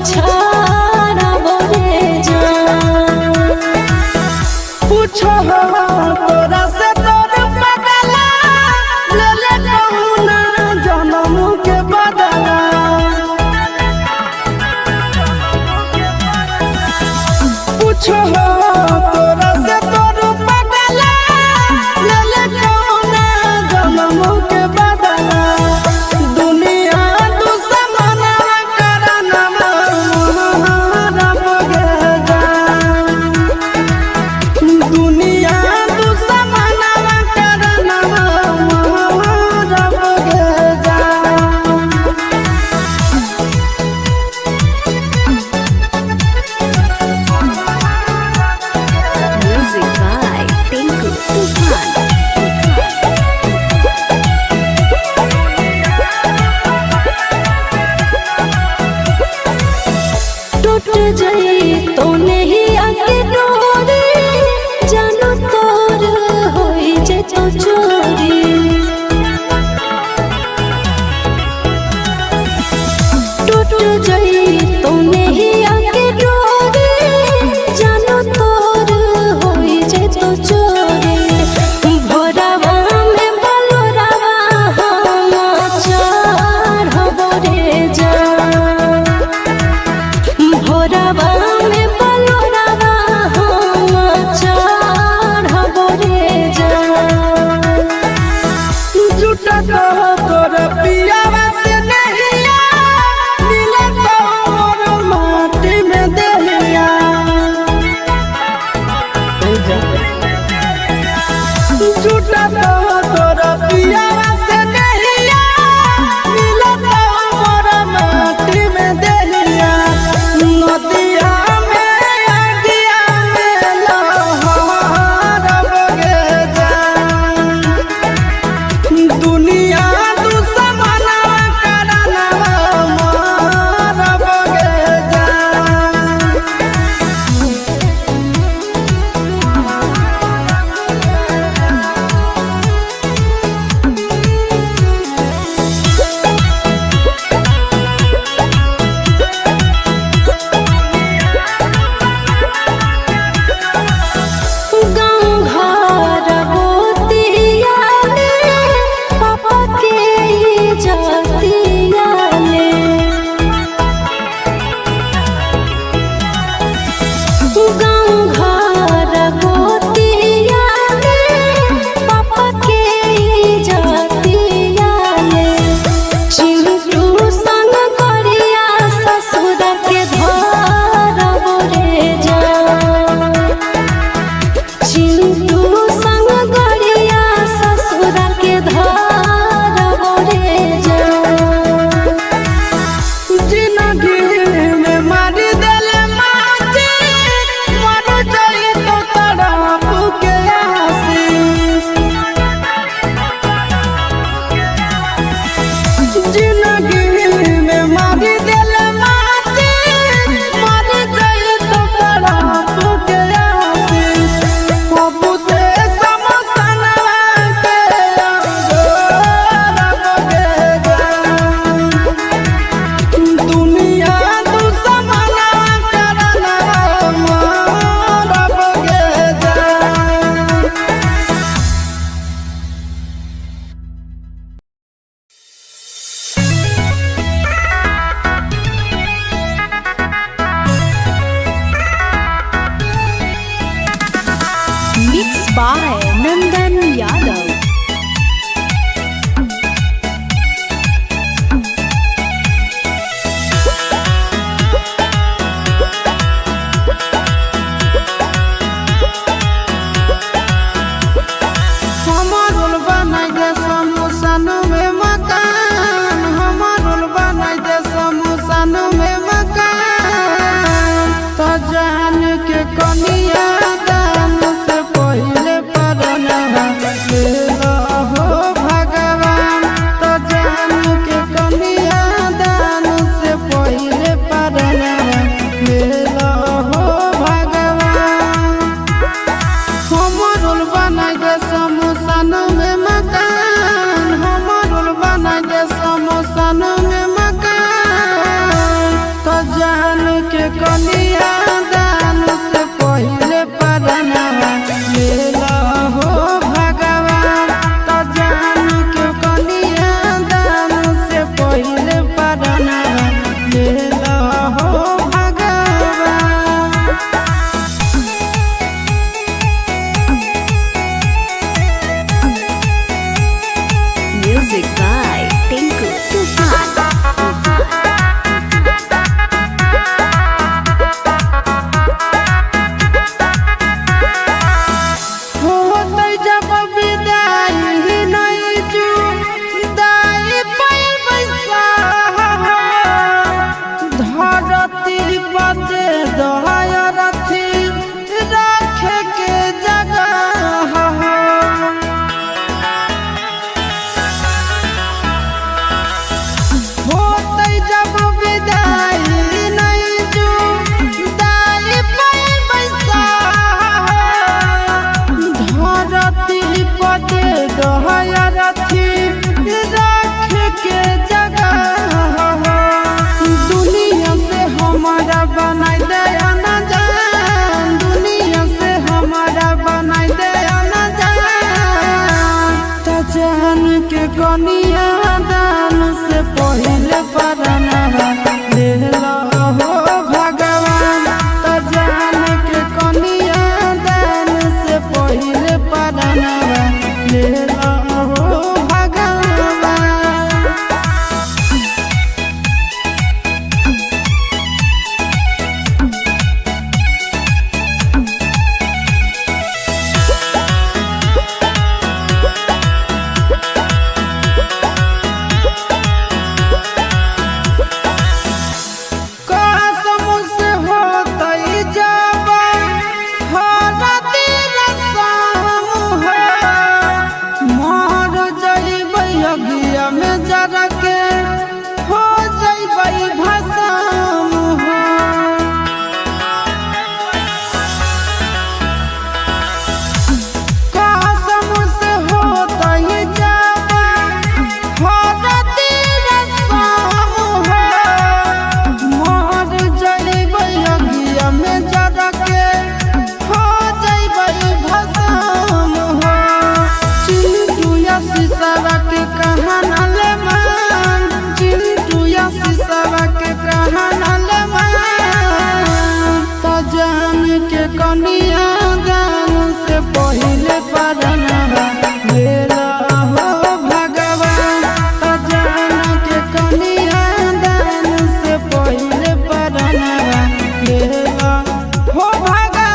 छाड़ा बोले जा पूछो तोरा से तोर बदला ले ले कहूना जन्म के बदला पूछो तोरा से तोर बदला ले ले कहूना जन्म के बदला दुनिया दुश्मना करना रब गे जान दुनिया दुश्मना करना रब गे जान म्यूजिक बाय टिंकू तूफान। टूट जाए तो नहीं आके डोरी जानो तोर होई जे तो चोरी टूट जाए तो नहीं आके डोरी जानो तोर होई जे तो चोरी भोरवा में बलोरावा हम चढ़बो रे जान भोरवा में बलोरावा हम चढ़बो रे जान झूठा तोर पियावा से नहिया मिले तोर माटी में देहिया झूठा तोर पियावा से नहिया मिले तोर माटी में देहिया नदिया में अगिया में लहरब गे जान दुनिया दुश्मना करना रब गे जान गाँव घर गोतिया में पापा के जातिया में गाँव घर गोतिया में पापा के जातिया में चिंटू संग करिया ससुर के धरबो रे जान चिंटू संग गरिया ससुर के धरबो रे जान जिंदगी में मारी देले माटी मर जाई तो तड़प के आशीष जिंदगी में मारी देले माटी मर जाई तो तड़प के आशीष बाबू से समसना के रब गे जान दुनिया दुश्मना करना रब गे जान मिक्स बाय नंदन यादव। हमारुल बनाई दे समोसन में मकान हमारुल बनाई दे समोसन में मकान तो जान के कनिया दान से पहले परना कनिया दान से पहिले परनवा लेला हो भगवान। तो जान के कनिया दान से पहिले परनवा लेला हो भगवान। Music by Tinku Tufan. होतै जब विदाई नहीं जुदाई पैबै धरती बदे दहाय रथी रखे के जगह। होतै जब विदाई नहीं जुदाई पैबै धरती पदे दहाय रथी रख के जगह। दुनिया से हमारा बनाई दे न जान, दुनिया से हमारा बनाई दे न जान। तो जान के कनिया दान से पहिले परनवा लेला हो भगवान। तो जान के कनिया दान से पहिले परनवा लेला हो भगवान। कसम से होतै जब हरदी रसम हो मर जइबै अगिया में जरा के हो जइबै भस्म हो। कसम से होतै जब हरदी रसम हो मर जइबै अगिया में जरा के हो जइबै भस्म हो। चिंटू या सिसवा के कहाना ले मान, चिंटू या सिसवा के कहाना ले मान। तो जान के कनिया दान से पहिले परनवा लेला हो भगवान। तो जान के कनिया दान से पहिले परनवा लेला हो भगवान।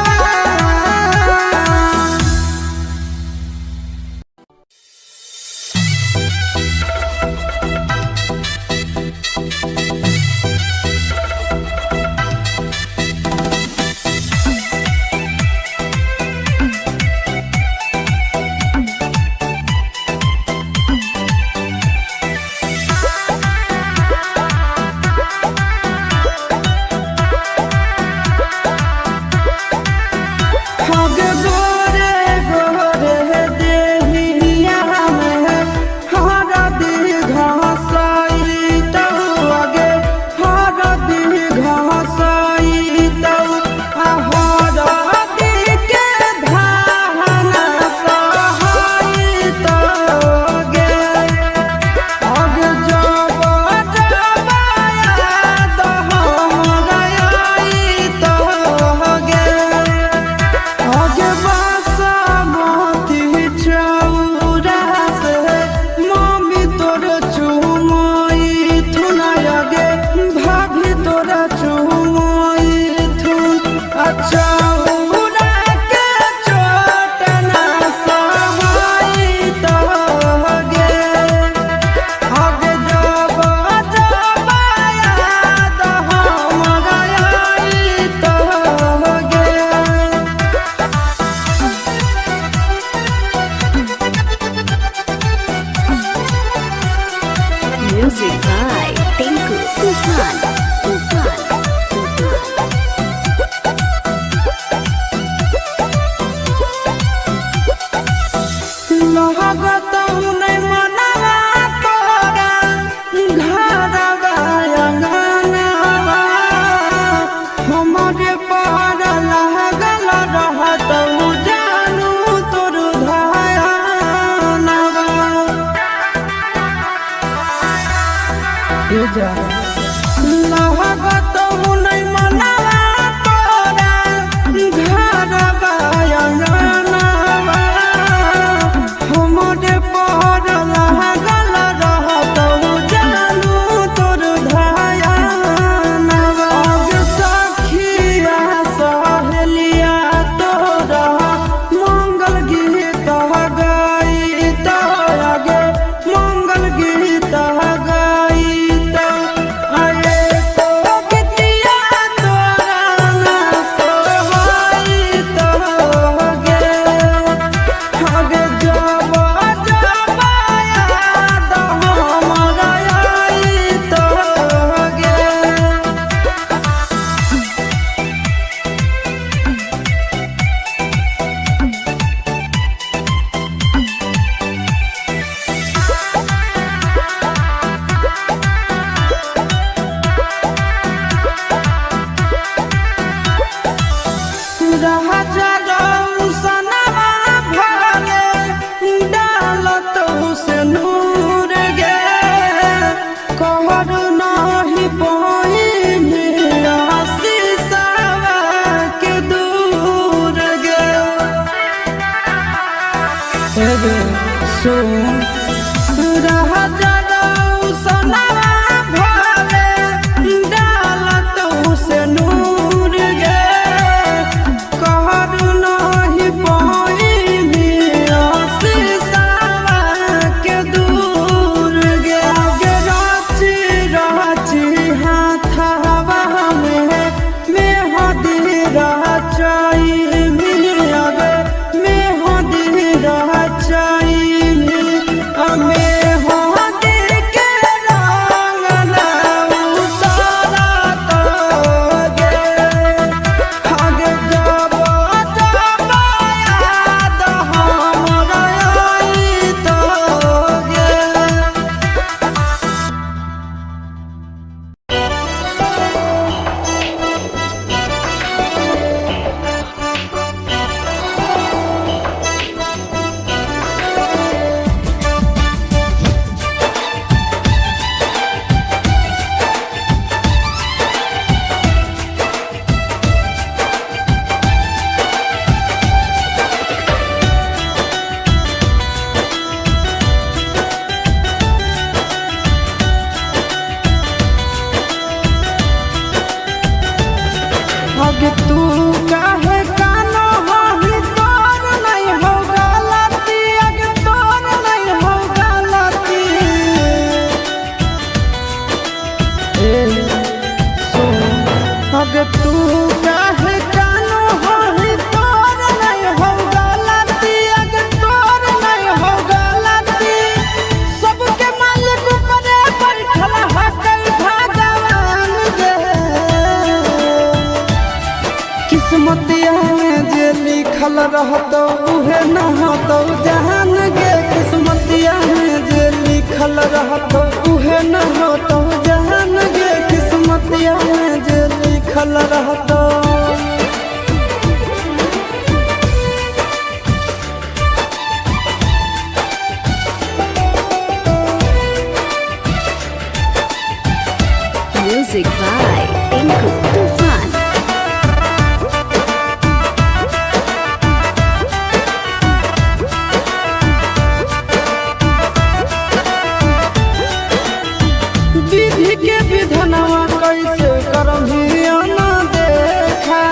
हगे गोरे गोरे देहिया में हरदी घासई तो अगे हरदी घासई तो हरदी के धान सहाई तो गे। अगे जब जब याद हमरा आई तो गे। अगे बासमती चौरा से मम्मी तोर चुमई थुन अगे भाभी तोर चुमई थुन। चौरा के चोट ना सहई तो गे। अगे जब जब याद हमरा आई तो गे। Music by Tinku Tufan. आगे तू काहे कानो हाही तोर नहीं हो गलती आगे तोर नहीं हो गलती आगे तू काहे कानो हाही तोर नहीं हो गलती आगे तोर नहीं हो गलती सबके मालिक ऊपरे बैठल हकल भगवान गे किस्मतिया में जे लिखल रहतो उहे न होतो जहान गे किस्मतिया में जे लिखल रहतो उहे न होतो जहान गे किस्मतिया में जे लिखल रहतो Music by Tinku Tufan. विधि के विधनवा कैसे करमिया ना देखा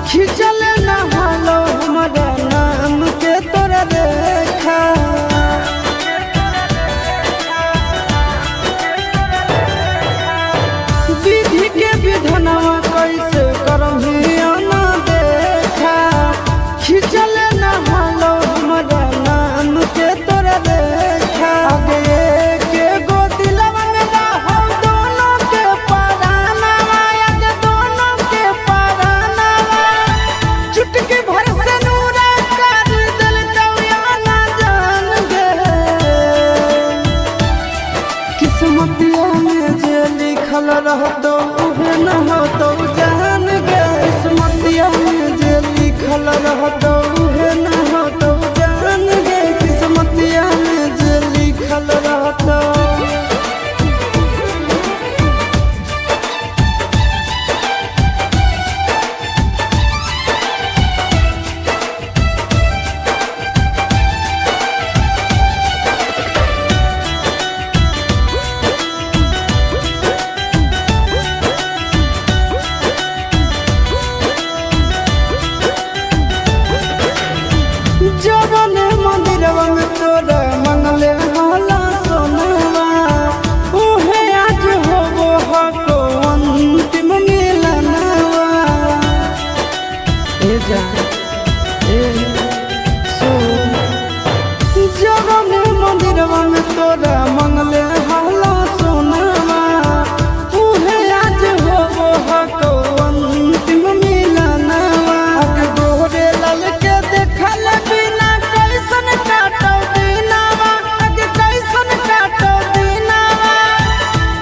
खिंचल न हलो हमारा नाम के तोरा देखा विधि के विधनवा कैसे करमिया ना देखा खिंचल न हलो हमारा नाम के तोरा देखा आगे के गो दिलवा में रहो दोनों के परानवा आगे दोनों के परानवा चुटकी भर से नूरा कर दिल कौया ना जान गे किस्मतिया में जे लिखल रहतो उहे न होतो जान गे किस्मतिया में जे लिखल रहतो उहे न होतो जान गे किस्मतिया में जे लिखल रहतो जवन मंदिरवा में तोरा मंगले होला सोनवा उहे आज होबो हको अंतिम मिलनवा ए जा ए सो जवन मंदिरवा में तोरा मंगले होला सोनवा उहे आज होबो हको अंतिम मिलनवा आगे गोरे लाल के देखल बिना कैसन काटो दिनवा आगे कैसन काटो दिनवा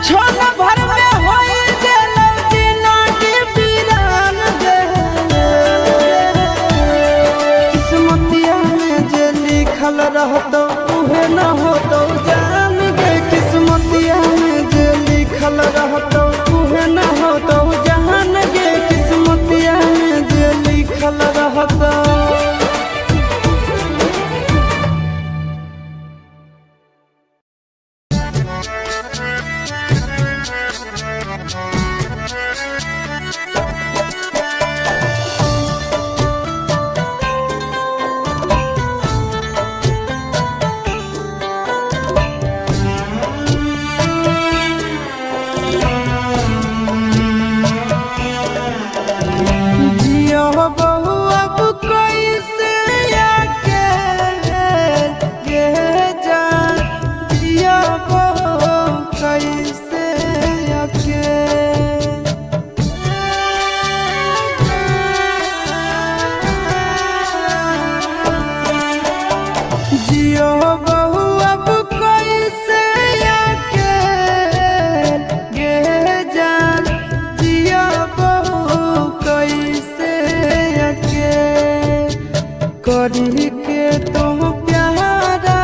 छोन भर में होई गेलो जिंदगी वीरान गे किस्मतिया में जे लिखल रहतो उहे न होतो जान गे किस्मतिया में जे लिखल रहतो उहे न होतो जान गे किस्मतिया में जे लिखल रहतो जियो बहु अब कैसे आके गे जान जियो बहु कैसे आके जियो बहु अब कैसे आके गे जान जियो बहु कैसे आके करी के तुम प्यारा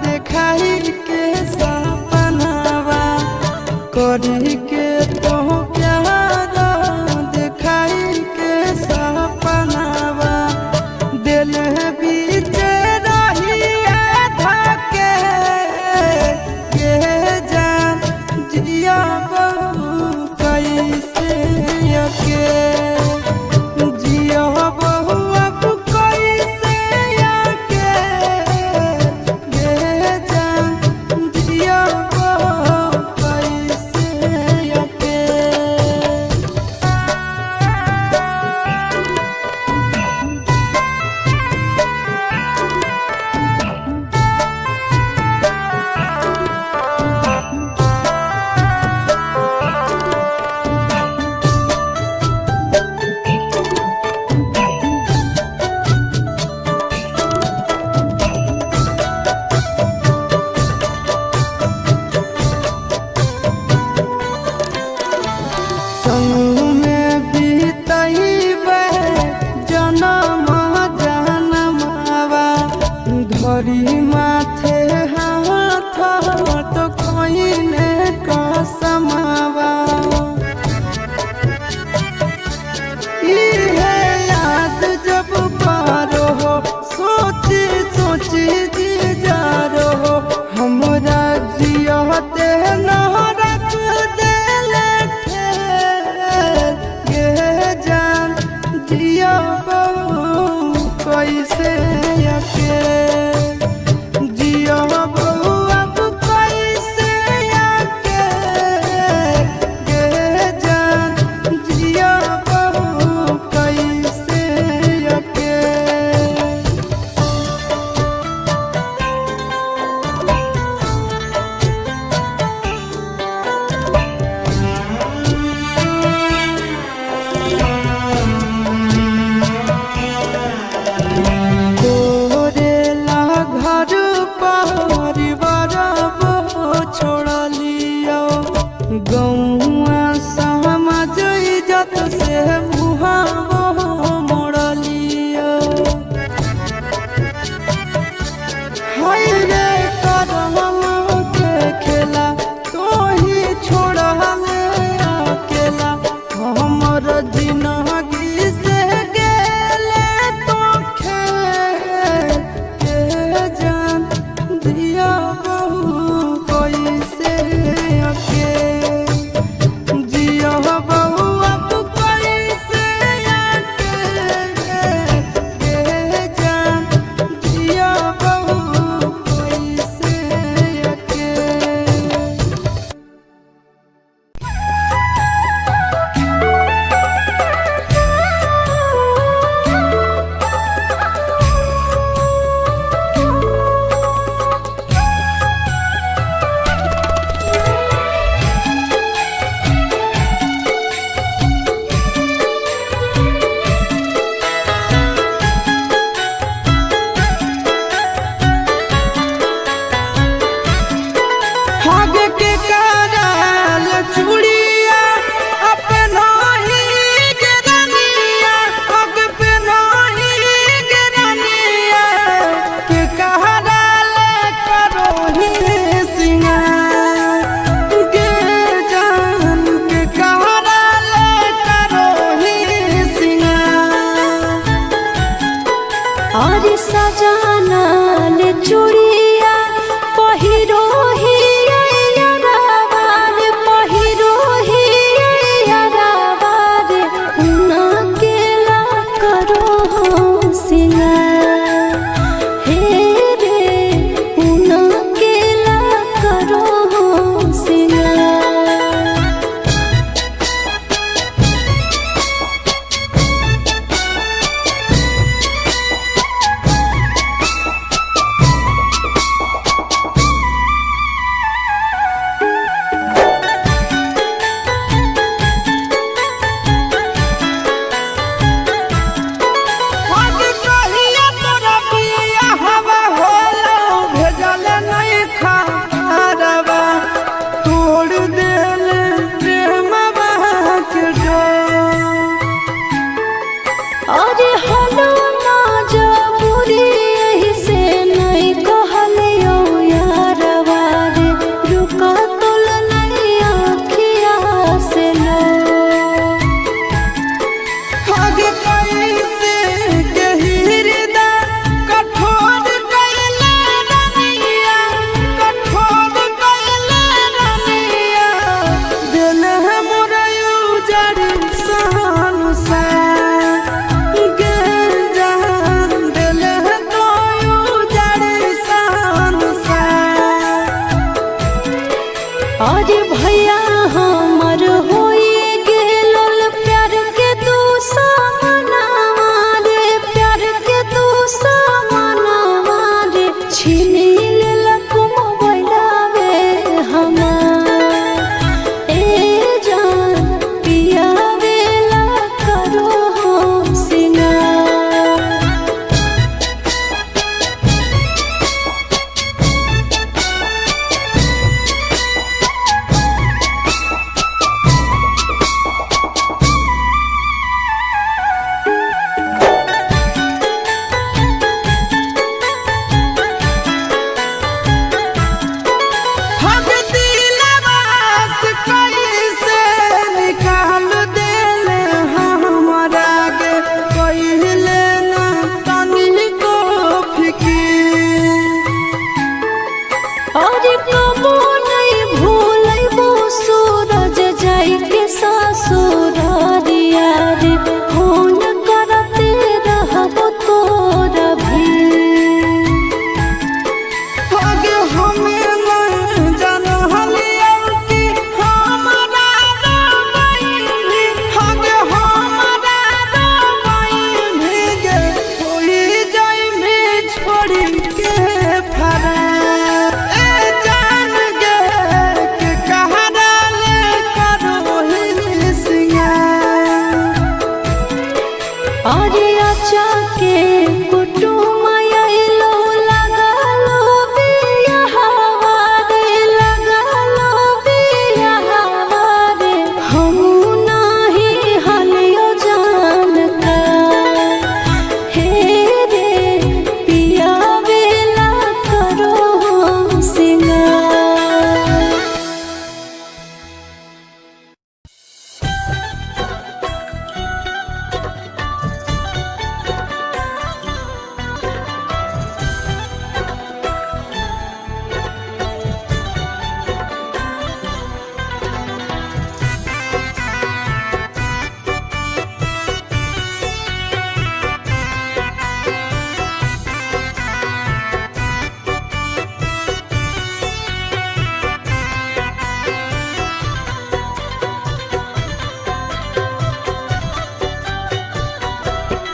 देखाई के सपनावा करी के तुम प्यारा देखाई के सपनावा दिल बीच रही धके के जान जिया बहु कैसे अके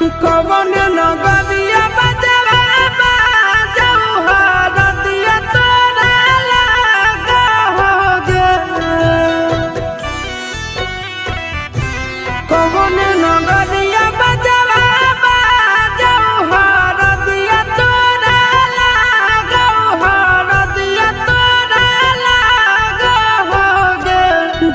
कवन नगरिया बजवा बाजऊ हरदिया तोरा लागोगे कवन नगरिया बजवा बाजऊ हरदिया तोरा लागोगे हरदिया तोरा लागोगे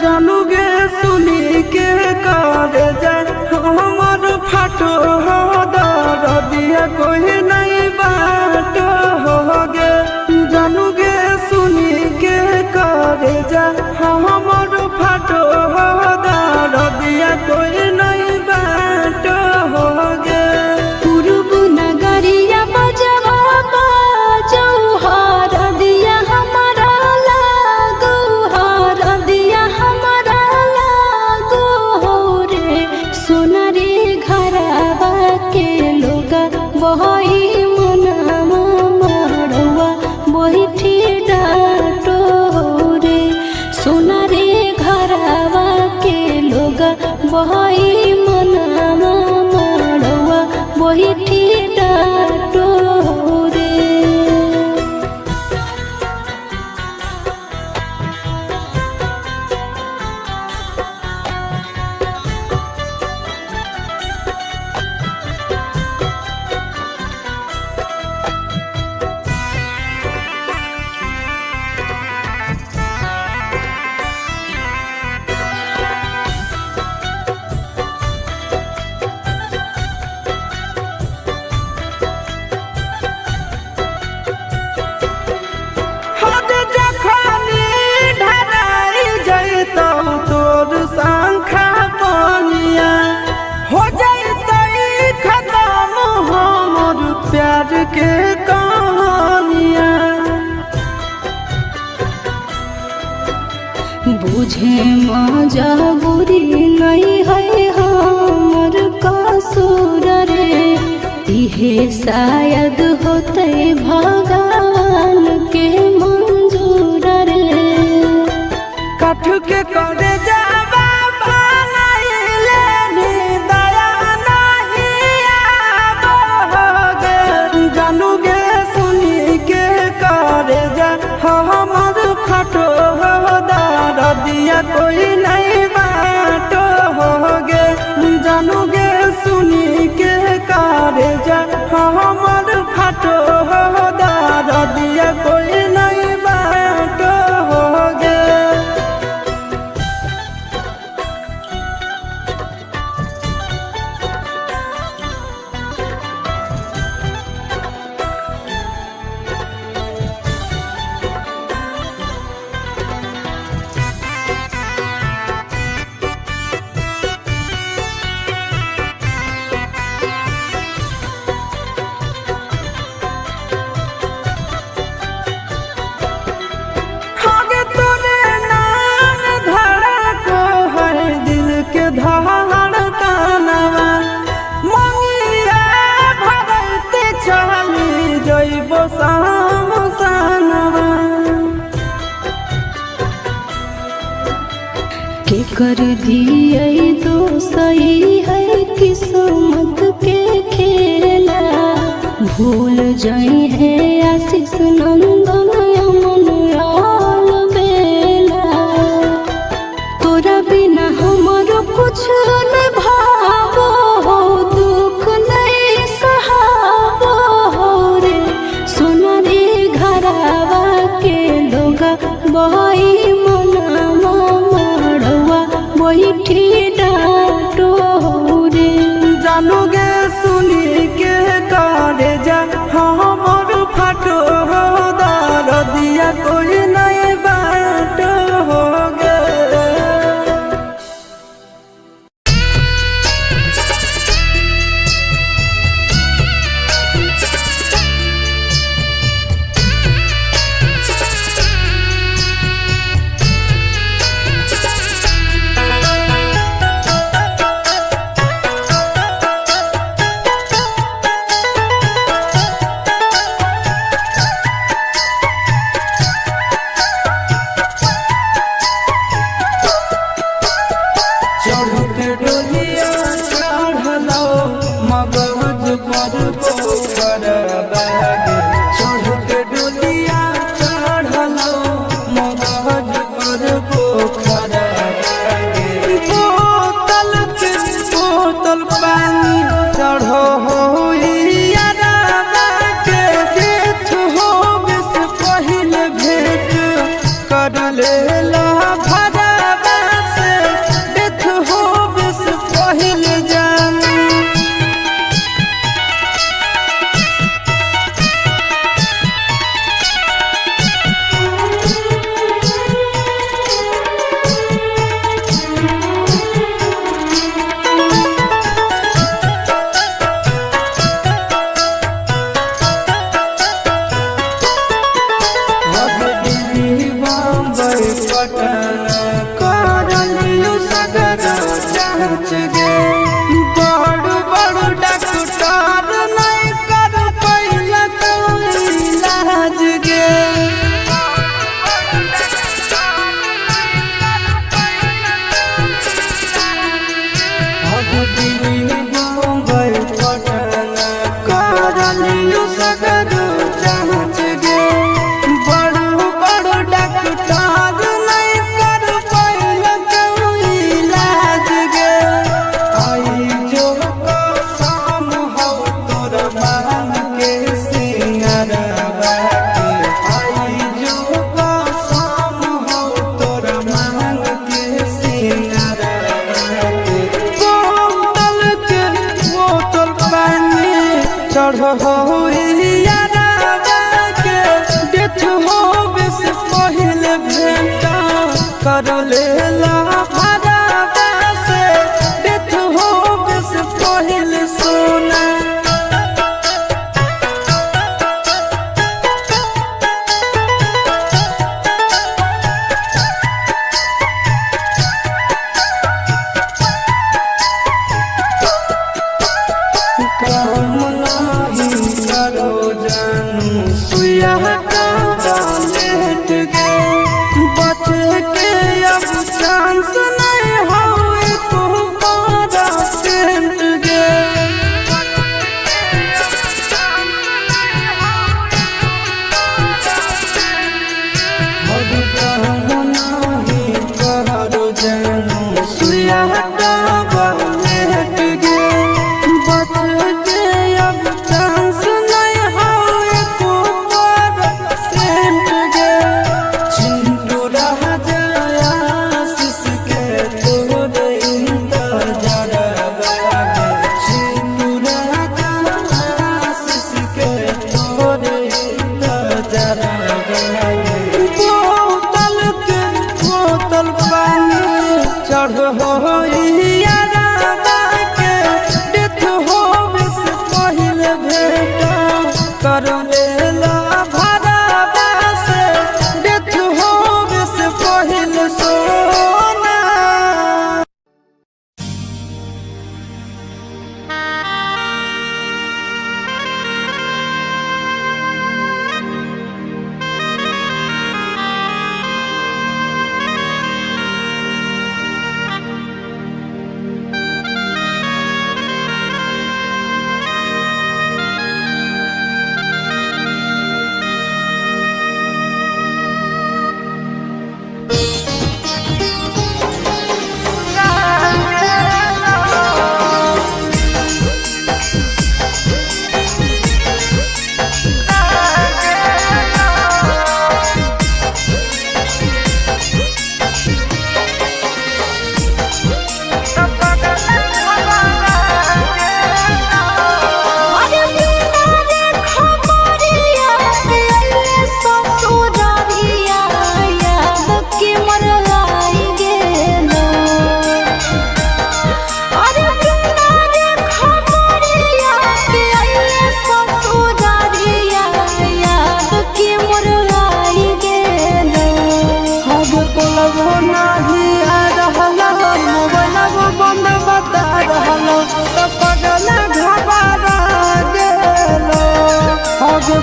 जानू गे सुनी के कर जाए हमर फाटो हो दरदिया कोई नहीं बाटो होगे जानू गे सुनी के कर जा हमर फाटो हो दरदिया कोई नहीं बाटो होगे पूर्व नगरिया बजवा बाजऊ हरदिया हमारा लागो हरदिया हमारा लागो हो रे सोना रे घरवा के लोग बहई मनवा मड़वा बैठी डाटो हो रे सोना रे घरवा के लोग बहई मनवा मड़वा बैठी डाटो हो रे हद जखनी ढराई जैतौ तोर शंखा पनिया हो जैतै खत्म हमर प्यार के कहानिया बुझे मजबूरी नहीं है हमर कसूर रे इहे शायद होते भगवान के मंजूर रे कठ के करे जावा बनाइले नी दया नहीं आबोगे जानू गे सुनी के करे जा हमर फाटो हो दरदिया कोई नहीं बाटो होगे जानू गे सुनी के करे जा हमर फाटो हो दरदिया कोई नहीं बाटो होगे आगे तोरे नाम धड़ा को है दिल के धड़कनवा मंगिया भरते चली जइबो शाम सनवा के कर दिए तो सही है किस्मत के खेला भूल जाई है आशीष नंदन अमन आल बेला तोरा बिना हमर कुछ न भावो हो दुख नहीं सहाबो हो रे सोना रे घरवा के लोग बहई मनवा मड़वा बैठी डाटो हो रे जानू गे सुनी के करे जा हमर फाटो हो दरदिया कोई नहीं बाटो होगे करबागे चढ़ के डोलिया चढ़लो मगहर पर पोखरा बागे बोतल के बोतल पानी चढ़ो हो यारा के देख हो बिस पहले भेंट कर लेला भरावा से देख हो बिस पहले जान हो यारा के देख हो बिस पहले भेंट कर लेला भरावा से देख हो बिस पहले सोना चढ़ हो यारा के देख हो बिस पहले भेंट कर लेला भरावा से देख हो बिस पहले सोना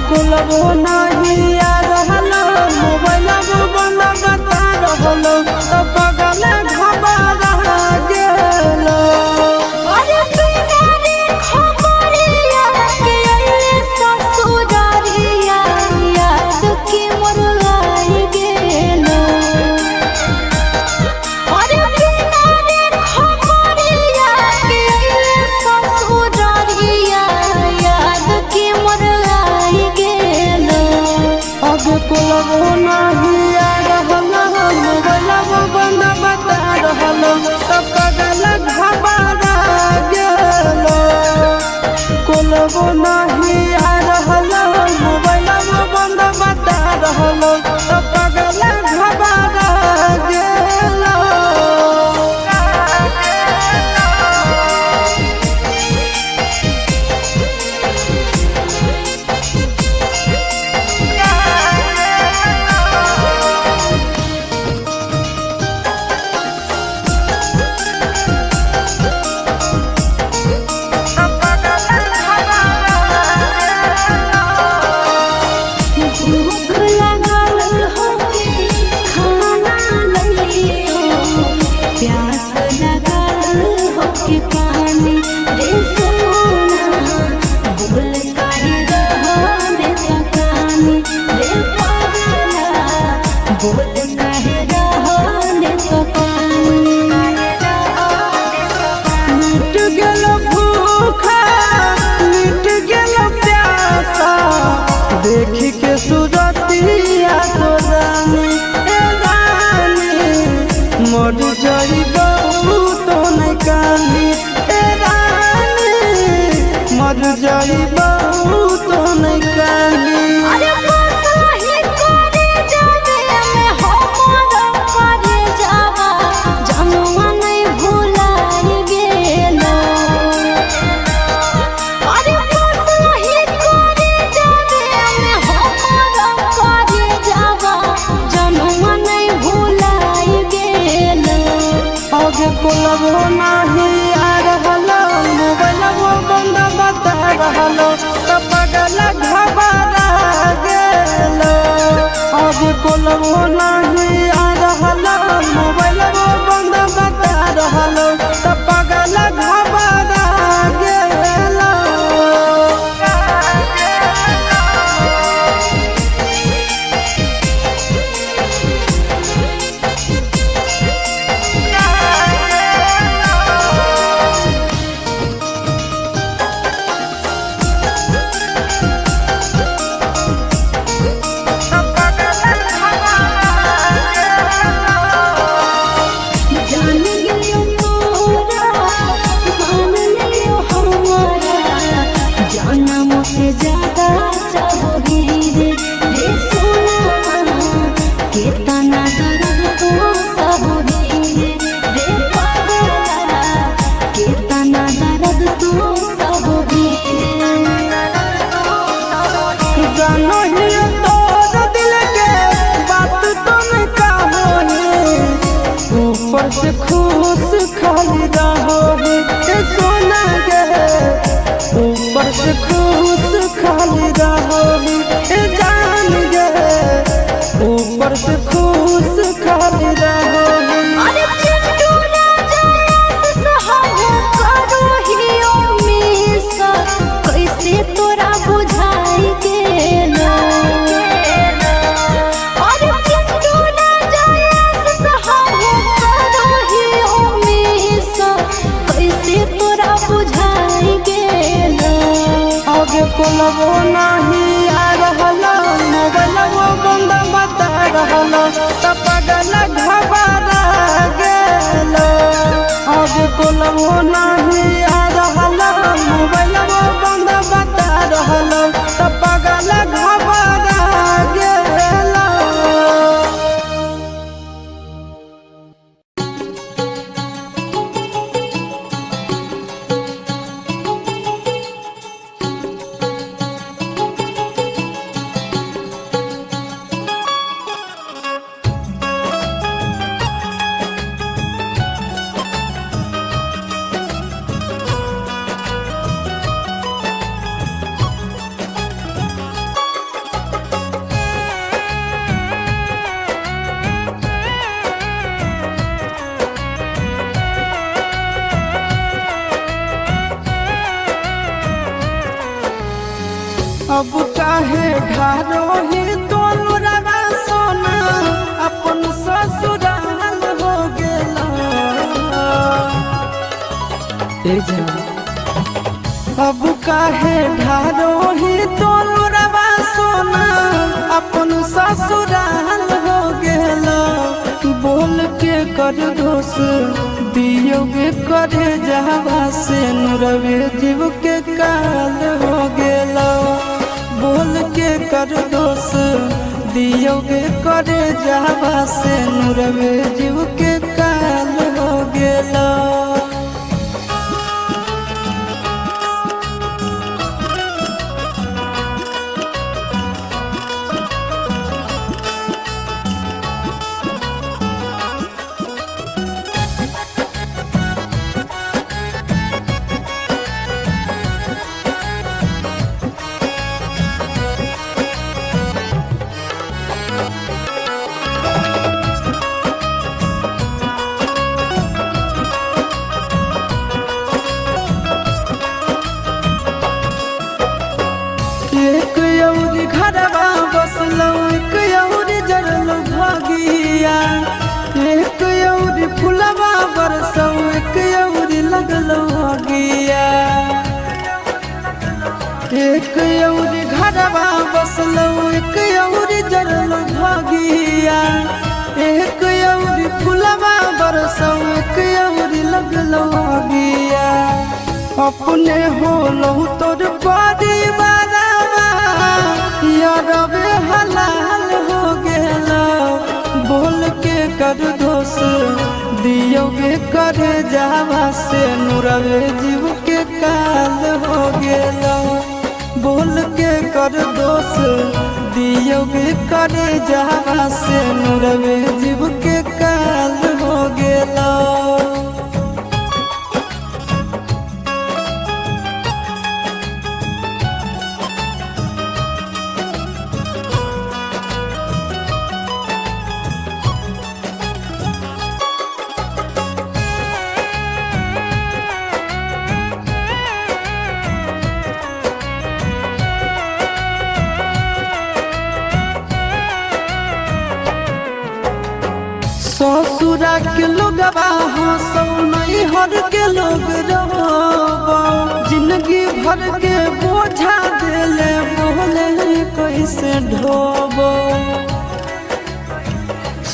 गुलबो नहीं आ रहलो मोबाइल बंद बता रहलो तो पगल घबरा गेलो। अरे बिना रे खबरिया के कोलबो नहीं आ रहलो मोबाइल में बंद बता रहलो तो पगल घबरा गेलो देखी के सूरतिया तो रानी मर जाइबो तो नहीं कानी मर जाइबो तो नहीं कानी कोलबो नहीं आ रहलो मोबाइल बंद बता रहलो तो पगल घबरा गेलो अब कोलबो नहीं आ रहलो मोबाइल बंद बता रहलो तो पगल घबरा गेलो ऊपर से खुश खाली रहोगे सोना गे ऊपर से खुश खाली रहोगे जान गे ऊपर से खुश खाली रहोगे कैसे तोरा बुझाई गेलो कोलबो नहीं आ रहलो मोबाइल बंद बता रहलो तो पगल घबरा गेलो अब कोलबो नहीं आ रहलो मोबाइल बंद बता रहलो तो पगल घबरा गेलो अब काहे ढारो ही तोलुरवा सोना अपन ससुराल हो गेला अब काहे ढारो ही तोलुरवा सोना अपन ससुराल हो गेला बोल के कर दोष दियोगे करे जहवा से नुरवे जीव के काल हो गेला। बोल के कर दोष दियोगे करे जहवा से नुरवे जीव के काल हो गेला। एक यौरी घरवा बसलौ एक यौरी जरल भागिया। एक यौरी फुलवा बरसौ एक यौरी लगलौ भागिया। एक यौरी घरवा बसलौ एक यौरी जरल भागिया। एक यौरी फुलवा बरसौ एक यौरी लगलौ भागिया। अपने होलौ तोर परिवार यारबे हलाल हो गेला। बोल के कर दोष दियोगे करे जावा से नुरवे जीव के काल हो गेला। बोल के कर दोष दियोगे करे जावा से नुरवे जीव के काल हो गेला। ससुरा के लोगवा हंसौ नैहर के लोग रोबौ। जिंदगी भर के बोझा देले बोले कैसे ढोबो।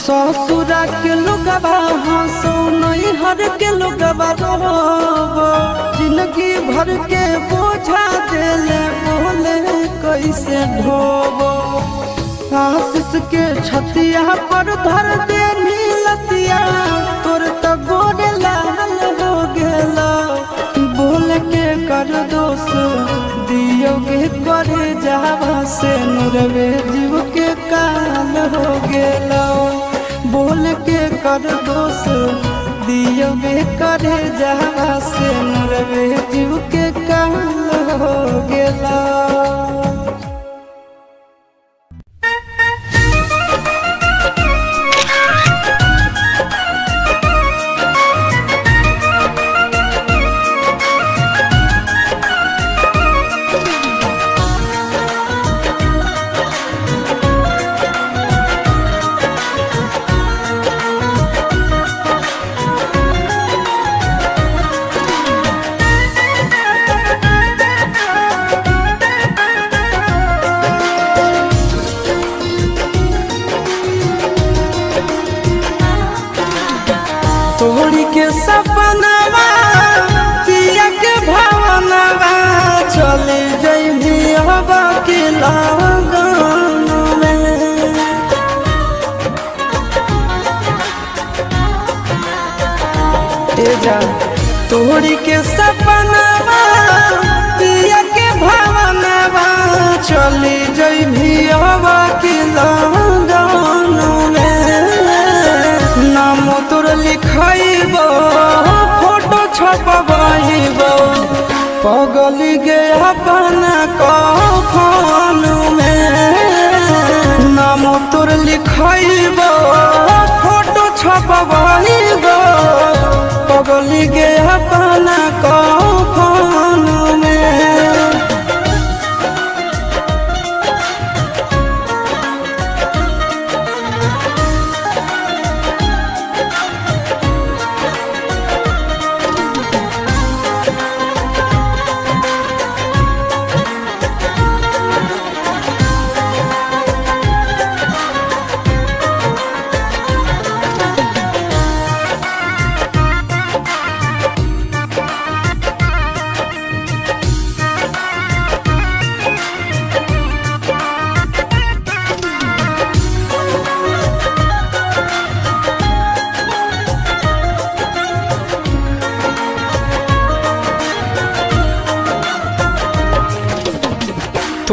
ससुरा के लोगवा हंसौ नैहर के लोगवा रोबौ। जिंदगी भर के बोझा देले बोले कैसे ढोबो। आशीष के छतिया पर धर दे नीलतिया तोर त गोरे लाल हो गेला। बोल के कर दोष दियोगे करे जावा से नुरवे जीव के काल हो गेला। बोल के कर दोष दियोगे करे जावा से नुरवे जीव के काल हो गेला। तोड़ी के सपनवा पिया के भावनवा चले जइभी हवा के लगन में। तेजा तोड़ी के सपनवा पिया के भावनवा चले जइभी हवा के लगन में। नाम तोर लिखाइबो फोटो छपवाइबो पगली गे अपना कफन में। नाम तोर लिखाइबो फोटो छपवाइबो पगली गे अपना कफन में।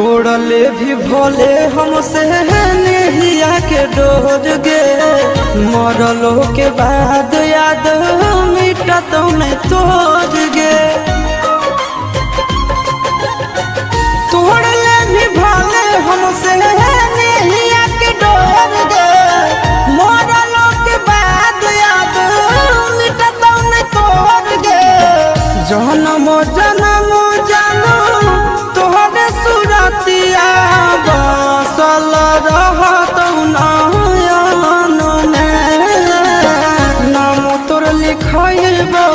तोड़ले भी भोले हमसे नेहिया के डोर गे, मरलो के बाद याद मिटा तो नहीं तोड़ गे। तोड़ले भी भोले हमसे नेहिया के डोर गे, मरलो के बाद याद मिटा तो नहीं तोड़ गे। जन्म जन्म जानो तोहरे सुरतिया बसल रहत नयन में। नाम तोर लिखइबो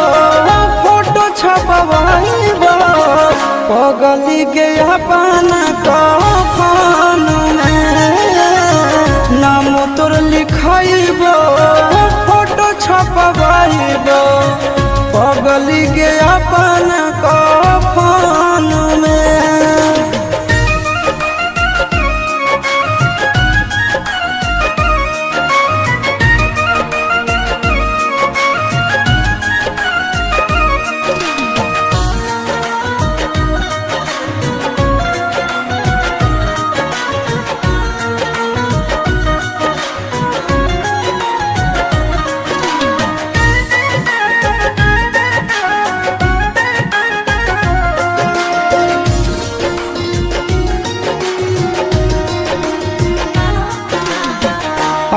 फोटो छपवाइबो, पगली के अपन कफन में। नाम तोर लिखइबो फोटो छपवाइबो, पगली के अपन कफन में।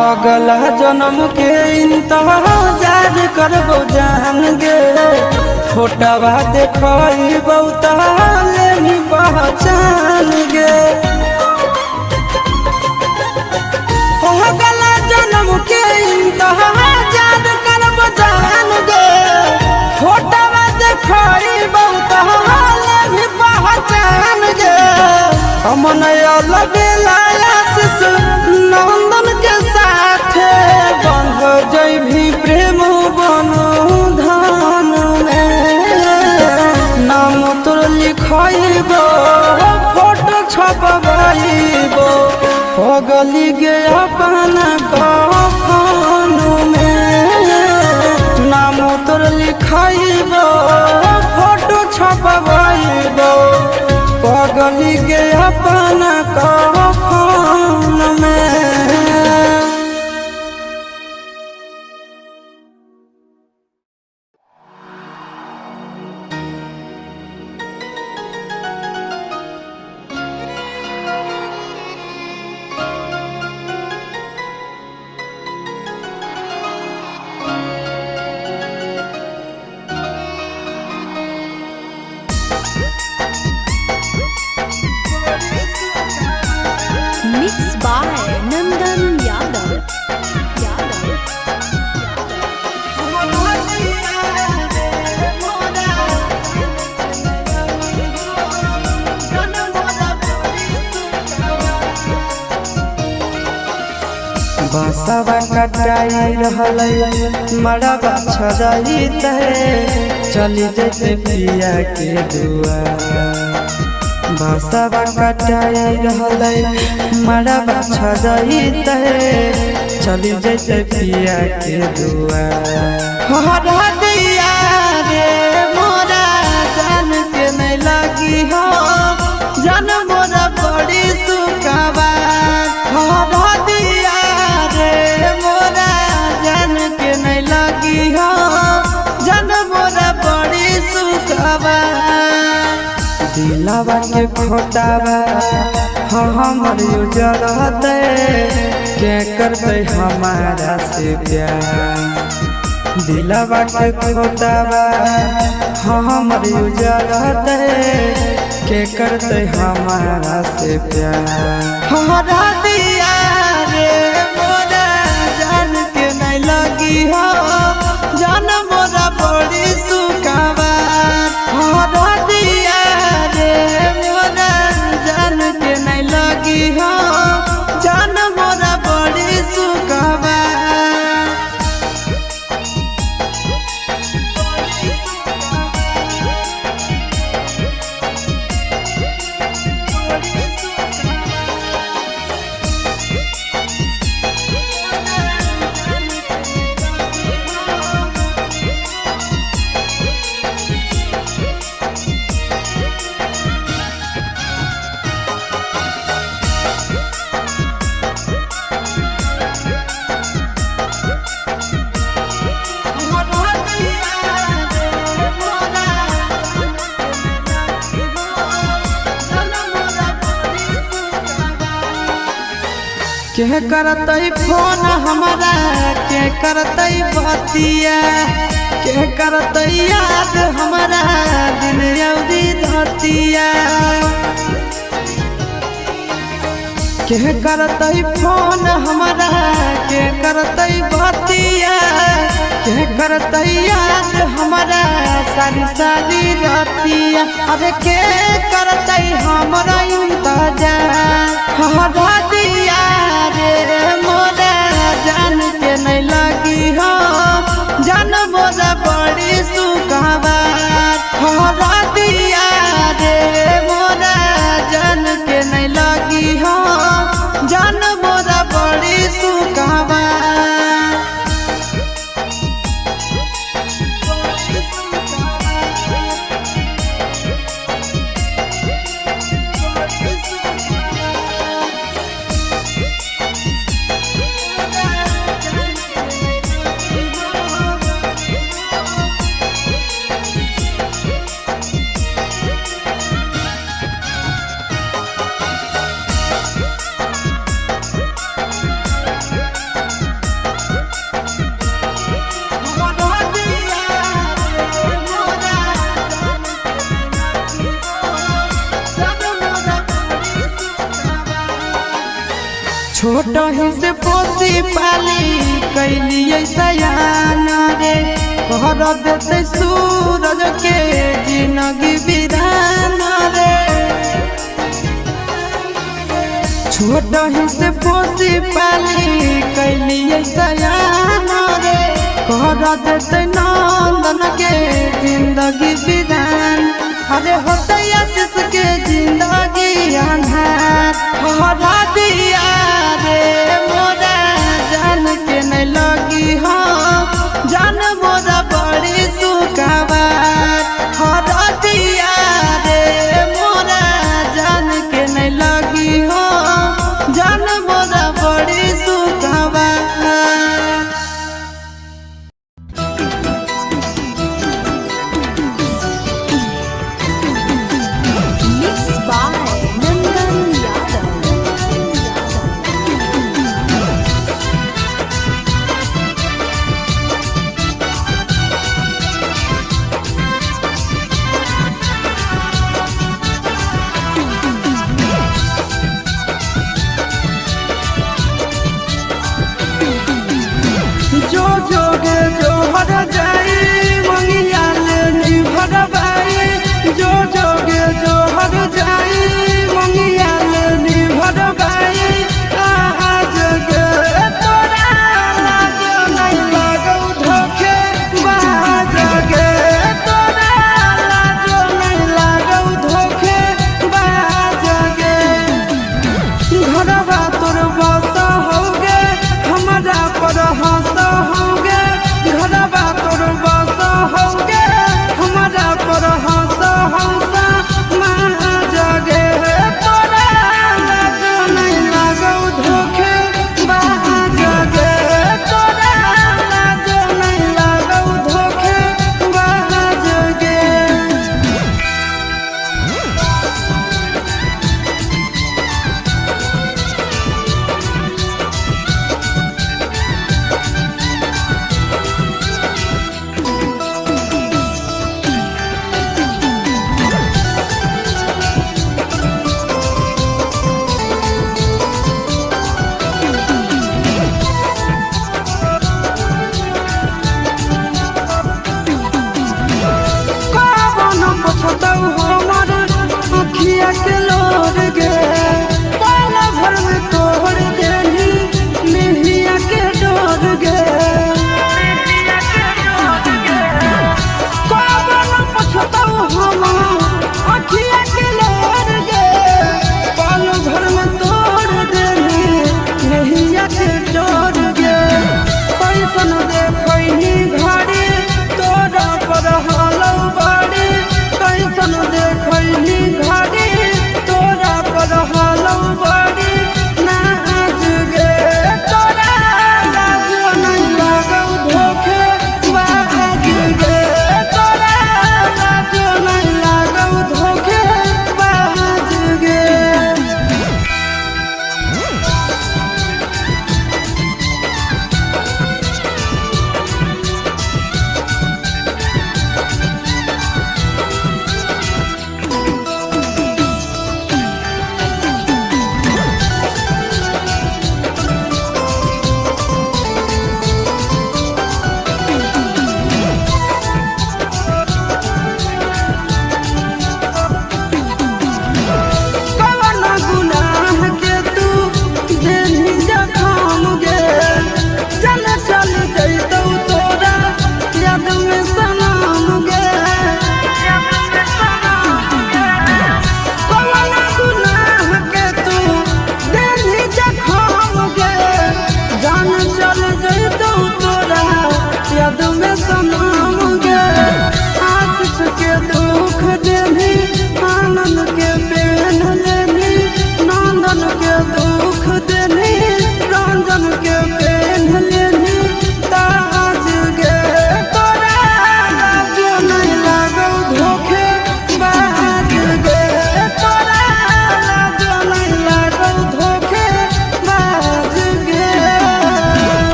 अगला जन्म के इंतजार करबो जान गे, फोटवा देखइबो ताले भी पहचान गे। अगला जन्म के इंतजार करबो जान गे, फोटवा देखइबो ताले भी पहचान गे। अमन अलबेला आशीष नंदन के साथे बंध जइभी प्रेम बंधन में। नाम तोर लिखइबो फोटो छपवाइबो, पगली गे अपन कफन में। नाम तोर लिखइबो फोटो छपवाइबो, पगली गे अपन कफन में। Mixed by Nandan Yadav. बांसवा कटाई रहलै मड़वा छजाइत है, चली जैते पिया के दुआ। बांसवा कटाई रहलै मड़वा छजाइत है, चली जैते पिया के दुआ। हरा दिया रे मोरा जान के नहीं लगी हो, जान मोरा बड़ी सुखावा। हरा दिया रे मोरा जान के नहीं लगी हो, जान मोरा बड़ी सुखावा। दिलावा के खोटावा हमर उजड़ते, क्या करते हमारा से प्यार। दिलावा के खोटावा हमर उजड़ते, क्या करते हमारा से प्यार। हरा दिया रे मोरा जान के नहीं लगी हो, जान मोरा बड़ी सुखावा। हरा दिया रे मोरा जान के नहीं लगी हो, जान मोरा बड़ी सुखावा। के करतई फोन हमारा के करतई बतिया के करतई याद हमारा दिन अवधि धतिया के करतई फोन हमारा के करतई बतिया के करतई याद हमारा सारी सारी रतिया अरे के करतई हमारा इंतजार हरा दिया रे मोरा जान के नहीं लगी हो जान मोरा बड़ी सुखवार हरा दिया रे मोरा जान के नहीं लगी हो जान मोरा बड़ी सुखवार छोटा ही से पोसी पाली कैलिए सयान रे कहर देते सूरज के जिंदगी विधान रे छोटा ही से पोसी पाली कैलिए सयान रे कहर देते नंदन के जिंदगी विधान अरे होते आशीष के जिंदगी अन्हार हरा दिया रे मोरा जान के नहीं लगी हो जान मोरा बड़ी सुखवार हरा दिया रे मोरा जान के नहीं लगी हो जान मोरा बड़ी सुखवार Mixed by Nandan Yadav.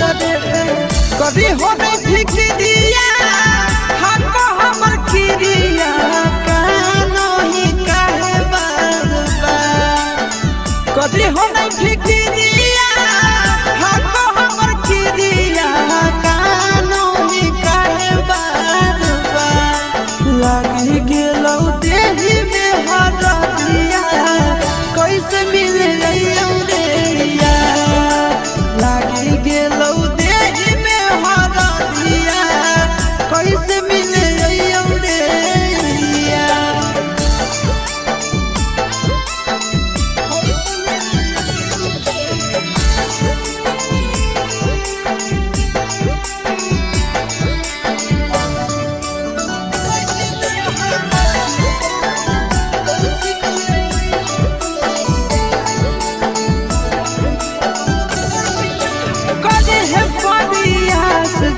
कभी हो नहीं फिक्रिया हको हमर किरिया कानो ही काहे बार कभी हो नहीं फिक्रिया हको हमर किरिया कानो ही काहे बार लागी गेलौ देही में हरदिया कैसे मिले रे लागी गेलौ देही में हरदिया कैसे मिले रे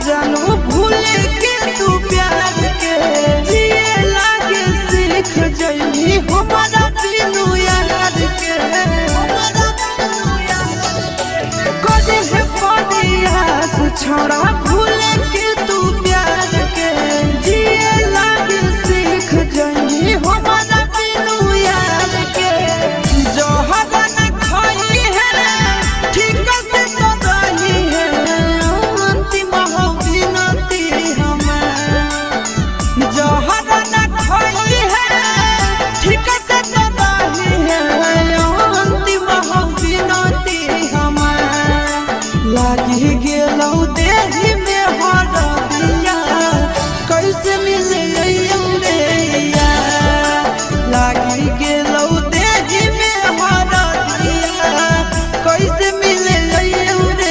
जानू भूल के तू प्यार के जिए लागे सीख जइनी हमारा बिनु याद के कदे है पदियास छोड़ा भूल के तू प्यार के जिए लागे सीख जइनी हमारा बिनु याद के जो हवन खाई है ठीक से तो रही है लागी गेलौ देही में हरदिया कैसे मिले रे लागी गेलौ देही में हरदिया कैसे मिले रे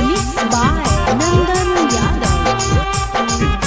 Mixed by Nandan Yadav.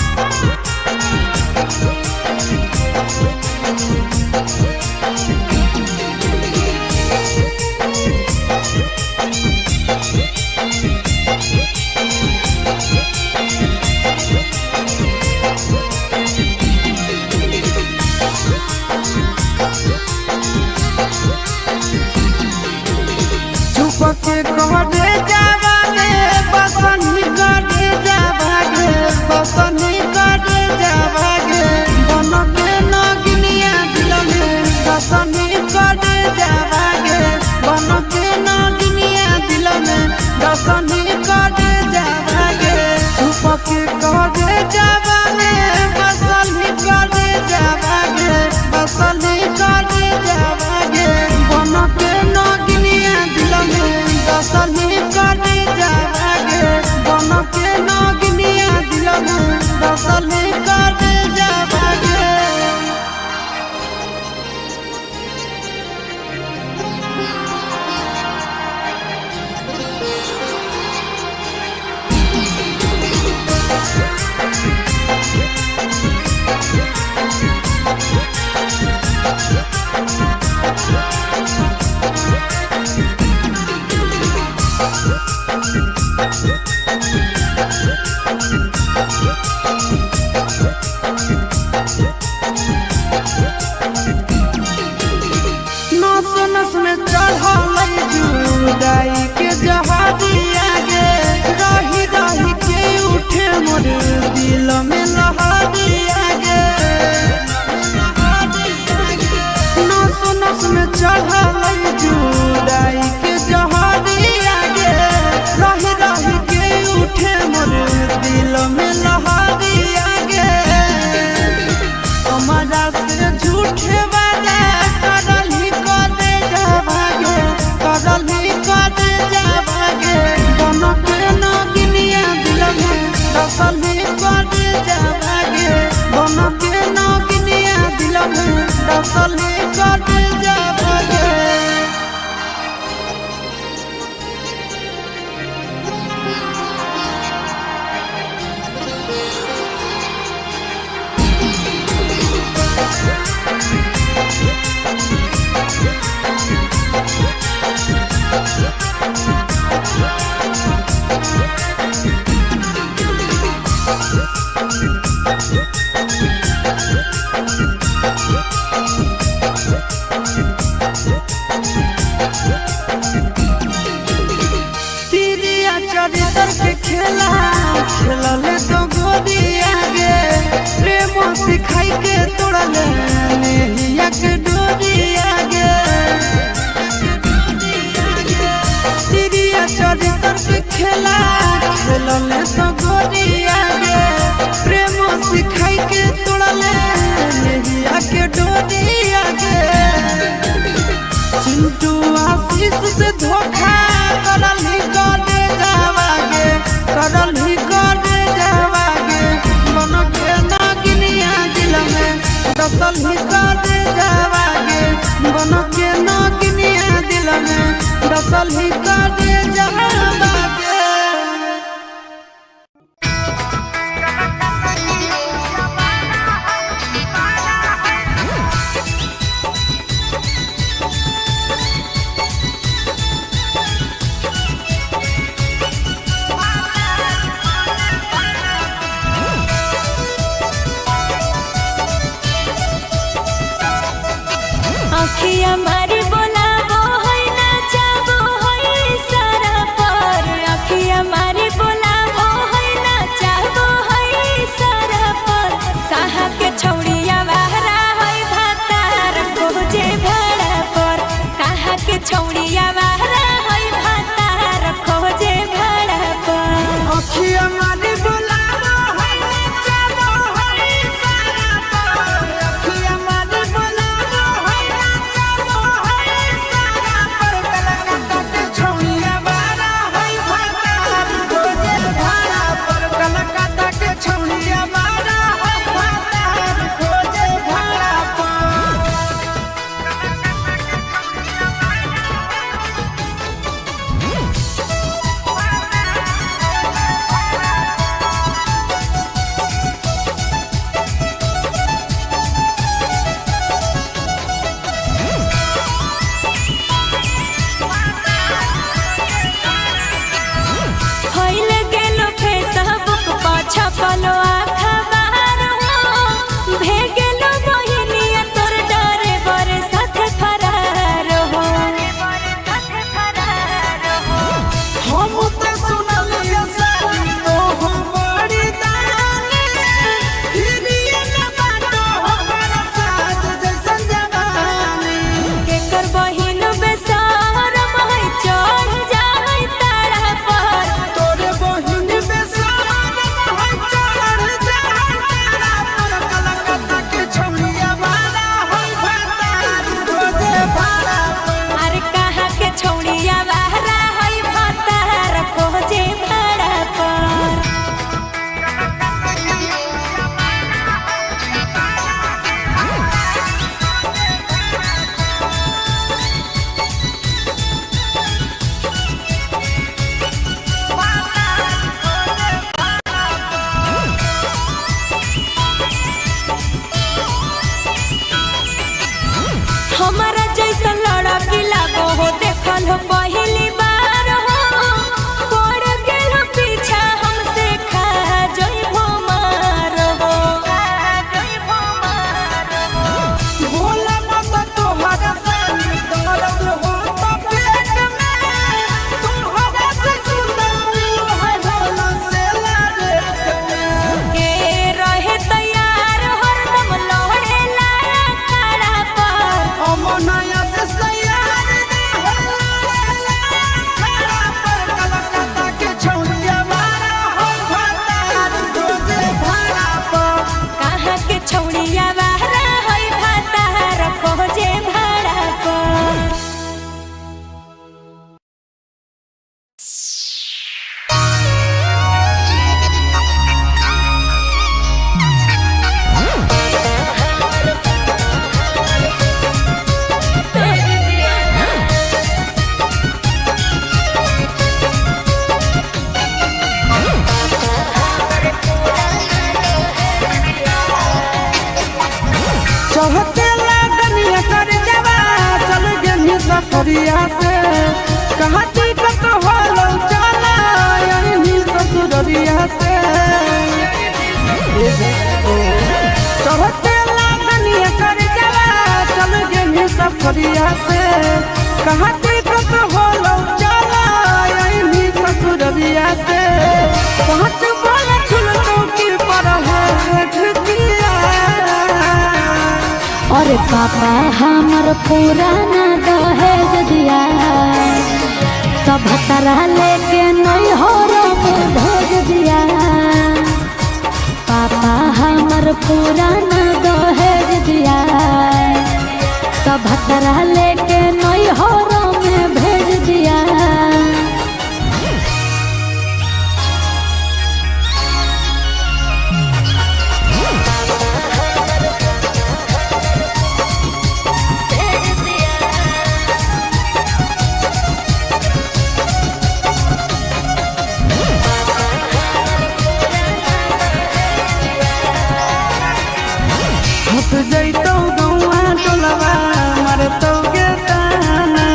चुपके कहरे जावागे बसनी करे जावागे बसनी करे जावागे बन के नगनिया दिल में बसनी करे जावागे बन के नगनिया दिल में बसनी करे जावागे चुपके कहरे जावागे बसनी करे जावागे बसनी करे जावागे बन के नगनिया दिल में बसनी करे जावागे बन के नगनिया दिल में बसनी करे जावागे नस नस में चढ़ल जुदाई के जहादिया गे रही रही के उठे मोर दिल में लहरिया गे नस नस में चढ़ल जुदाई के जहादिया गे रही रही के उठे मोर दिल में लहरिया गे हमारा से झूठे वाला करली कदे जावागे करली कदे जावागे बन के नगनिया दिल में रसली कदे जावागे बन के नगनिया दिल में रसली कदे जावागे खेलले तो गोदिया गे प्रेम सिखाई के तोड़ले नेहिया के डोरिया गे तिरिया चरित्र के खेला खेलले तो गोदिया गे प्रेम सिखाई के तोड़ले नेहिया के डोरिया गे चिंटू आशीष से धोखा करल ही करे जावागे करल ही करे जावागे मन के नागिनिया दिल में दसल ही करे जावागे मन के नागिनिया दिल में दसल ही करे जावागे अखिया मारी बोलाबो होई ना जाबो होई सारा पर अखिया मारी बोलाबो होई ना जाबो होई सारा पर कहा के छौड़िया बहरा होई भातार खोजे भाड़ा पर कहा के छौड़िया बहरा होई भातार खोजे भाड़ा पर अखिया मारी बोलाबो होई ना जाबो होई सारा पर अखिया मारी बोलाबो होई ना जाबो होई सारा पर कलकत्ता के छौड़िया बारा होई भातार खोजे भाड़ा पर कलकत्ता के छौड़िया बारा होई भातार खोजे भाड़ा पर होइले गेलो फेसबुक पाछा पलो आखा बाहर हो भेगेलो बहिनिया तोर डरे बरे साथे फरार हो हम तो सुनलिए सारी तो हम बड़ी दानी हिरिए न बाटो हमारा साथ जैसन जवानी केकर बहिन बेसरम है चढ़ जाए तारा पर तोरे बहिन बेसरम है चढ़ जाए तारा पर कलकत्ता के छौड़िया वाला है भातार खोजे भाड़ा पर अरे कहा के छौड़िया बहरा है भातार खोजे भाड़ा पर हमारा जैसा लड़की लागो हो देखल हो पहली बार हो पड़ गेल हो पीछा हमसे खा जइबो मार हो भोला बाबा तोहरा सानी दर्द हो तो पेट में तोहरा से सुंदर है भोला से लारेट में के रहे तैयार हरदम लहरे लाया खड़ा पर अमनया से सयार दे खड़ा पर कलकत्ता के छौड़िया मारा हो भातार खोजे भाड़ा पर कहा के छौड़िया बहरा है भातार खोजे भाड़ा पर चढ़ते लागनिया कर जवा चल गेली सफरिया से कहाँ टिकट होलो चला यही ससुररिया से चढ़ते लागनिया कर जवा चल गेली सफरिया से कहाँ टिकट होलो चला यही ससुररिया से पहुँच बोल पापा हमर पुराना दहेज दिया तब भतरा लेके नैहर में भेज दिया। पापा हमर पुराना दहेज दिया तब भतरा लेके नैहर में भेज दिया। हंस जैतौ गौआ टोलवा मरतौ गे ताना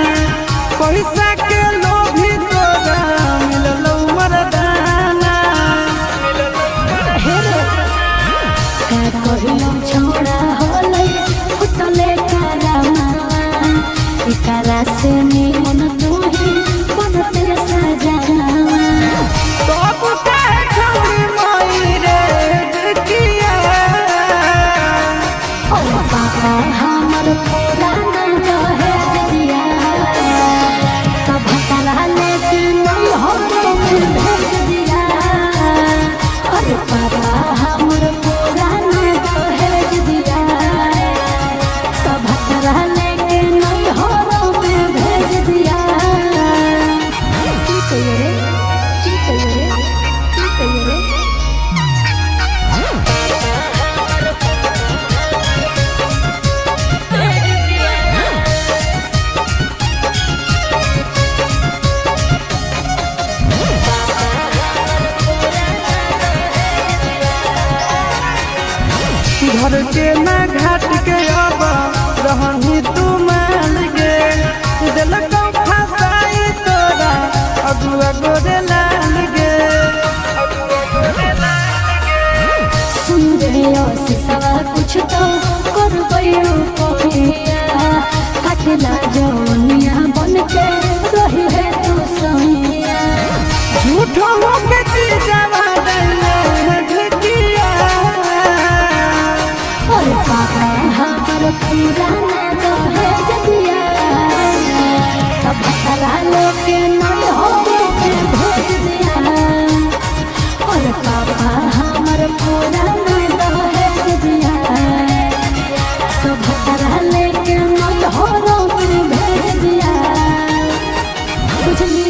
पैसा के लोभी तोरा मिललौ मरदाना। का कहिलो छोड़ा होलै फुटले करामा एकरा से निमन तोही बनते सजावा। बाबू का छौरी माई रे देखिया पापा हमर पुराना दहेज दिया तब भतरा लेके नैहर में भेज दिया। अरे पापा हमर पुराना दहेज दिया तब भतरा लेके नैहर में भेज दिया। की कहिए रे की कहिए रे की कहिए रे। घर के ना घाट के अब रहनी तू मान गे दिलकौ फसाई तोरा अगुआ गोरे लाल गे। सुन रे सिसवा कुछ तो करबैयो कोहिया काटला जौनिया बन के रही है तू सैया। झूठो होके जीजावा दैले ढेकिया। और पापा हमर पुराना दहेज दिया तब भतरा लेके नैहर में भेज दिया। और पापा हमर पुराना दहेज दिया तब भतरा लेके नैहर में भेज दिया। बुझली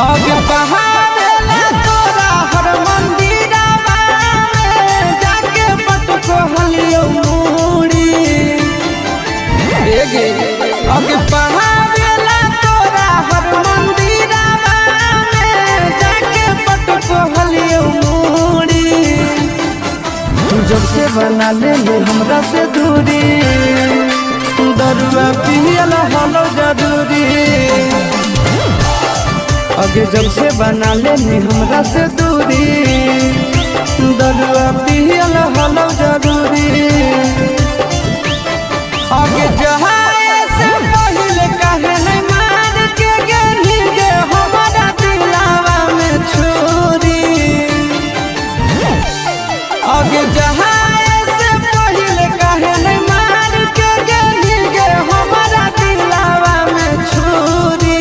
आगे बहारेला तोरा हर मंदिरवा में जाके पटको हलियो मूड़ी। आगे बहारेला तोरा हर मंदिरवा में जाके पटको हलियो मूड़ी। तू जब से बना ले हमरा से दूरी दरुआ पियल हलो जरूरी। आगे जब से बना लेनी हमरा से दूरी दरुआ पियल हलो जरूरी। आगे जहाए से पहले कहे नहीं मार के गेली गे हमारा दिलावा में छुरी। आगे जहाए से पहले कहे नहीं मार के गेली गे हमारा दिलावा में छुरी।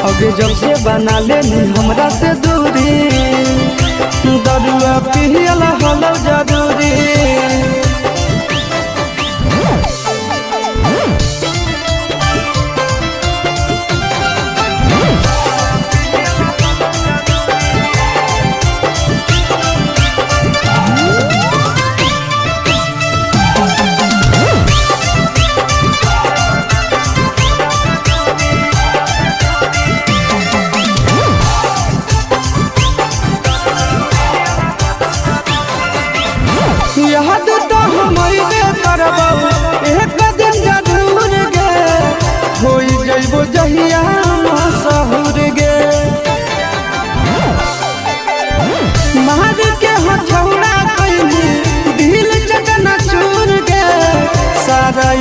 आगे जब से बना लेनी हमरा से दूरी दरुआ पियल हलो जरूरी। याद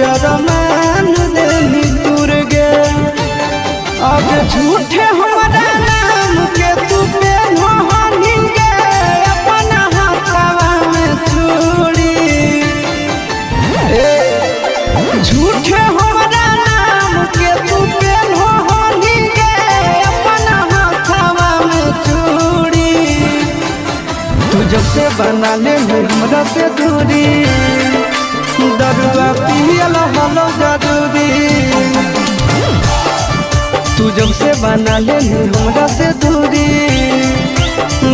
अरमान देनी तुर गे। अब झूठे हमारा नाम के तू पे नहानी गे अपना हाथवा में चूड़ी। झूठे हमारा नाम के तू पे नहानी गे अपना हाथवा में चूड़ी। तू जब से बना ले हमरा से दूरी, दरुआ पियला हलो जरूरी। तू जब से बना ले हमरा से दूरी,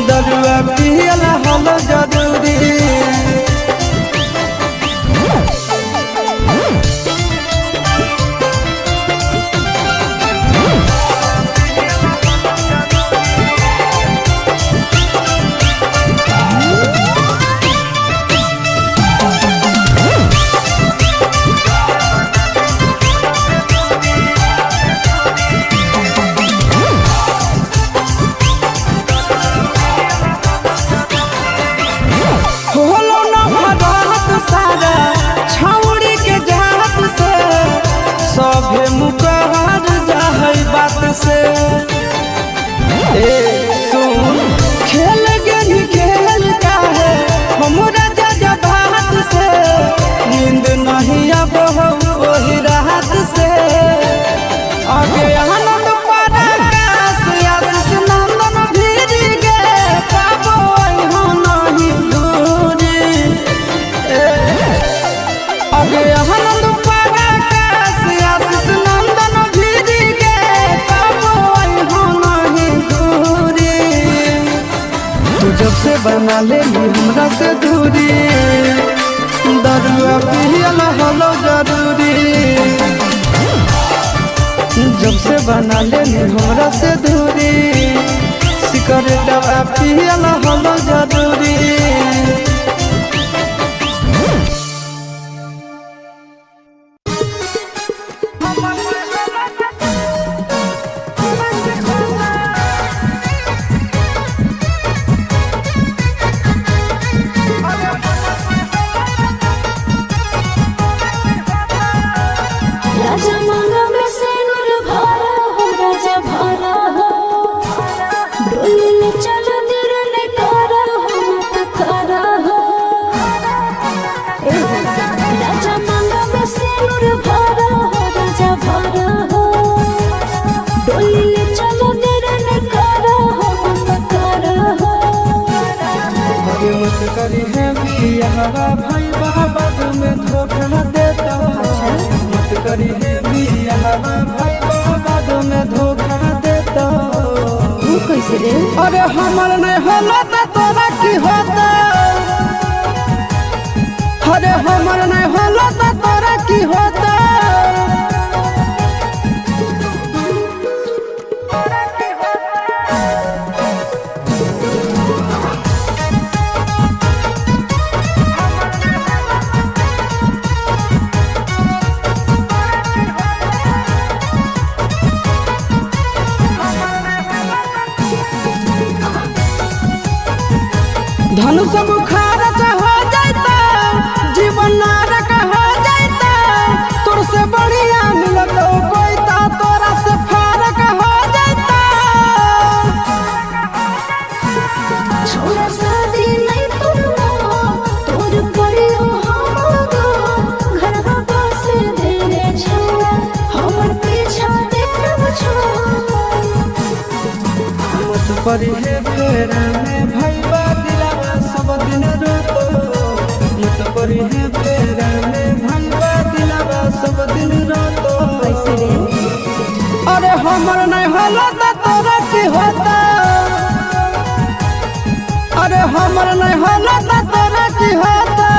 दरुआ पियला हलो जरूरी। सभे मुकहर जाहै बात से। सुन खेल गेली खेल काहे हमरा जा बात से। नींद नहीं अब वही रात से। आगे आनंद पराकाश आशीष नंदन भीर गे पाबो यहाँ नहीं दूरी। आगे आनंद जब से बना ले हमरा से दूरी, दरुआ पियला हलो जरूरी। जब से बना ले हमरा से दूरी, सिगरेटवा पियला हलो जरूरी। करी है बियाहवा भाई बाद में धोखा देता। मत करी है बियाहवा भाई बाद में धोखा देता। तू कैसे रे? अरे हमर नहीं होला तो तोरा की होता। अरे हमर नहीं होला तो तोरा की होता। धनुष बुखार हो जाता, जीवन नरक हो जाता। तोर से बढ़िया मिलत कोई ता तोरा से फर्क हो जाता। छोरा शादी नहीं तुमको तोर परियो हमको घर बाबा से देरे छोरा हमर पीछा देखब छोरा। मत परी है फेरा में भईबा दिलावा सब दिन रोतो। मत परी है फेरा में भईबा दिलावा सब दिन रोतो। कैसे रे? अरे हमर नहीं होला तो तोरा की होता। अरे हमर नहीं होला तो तोरा की होता।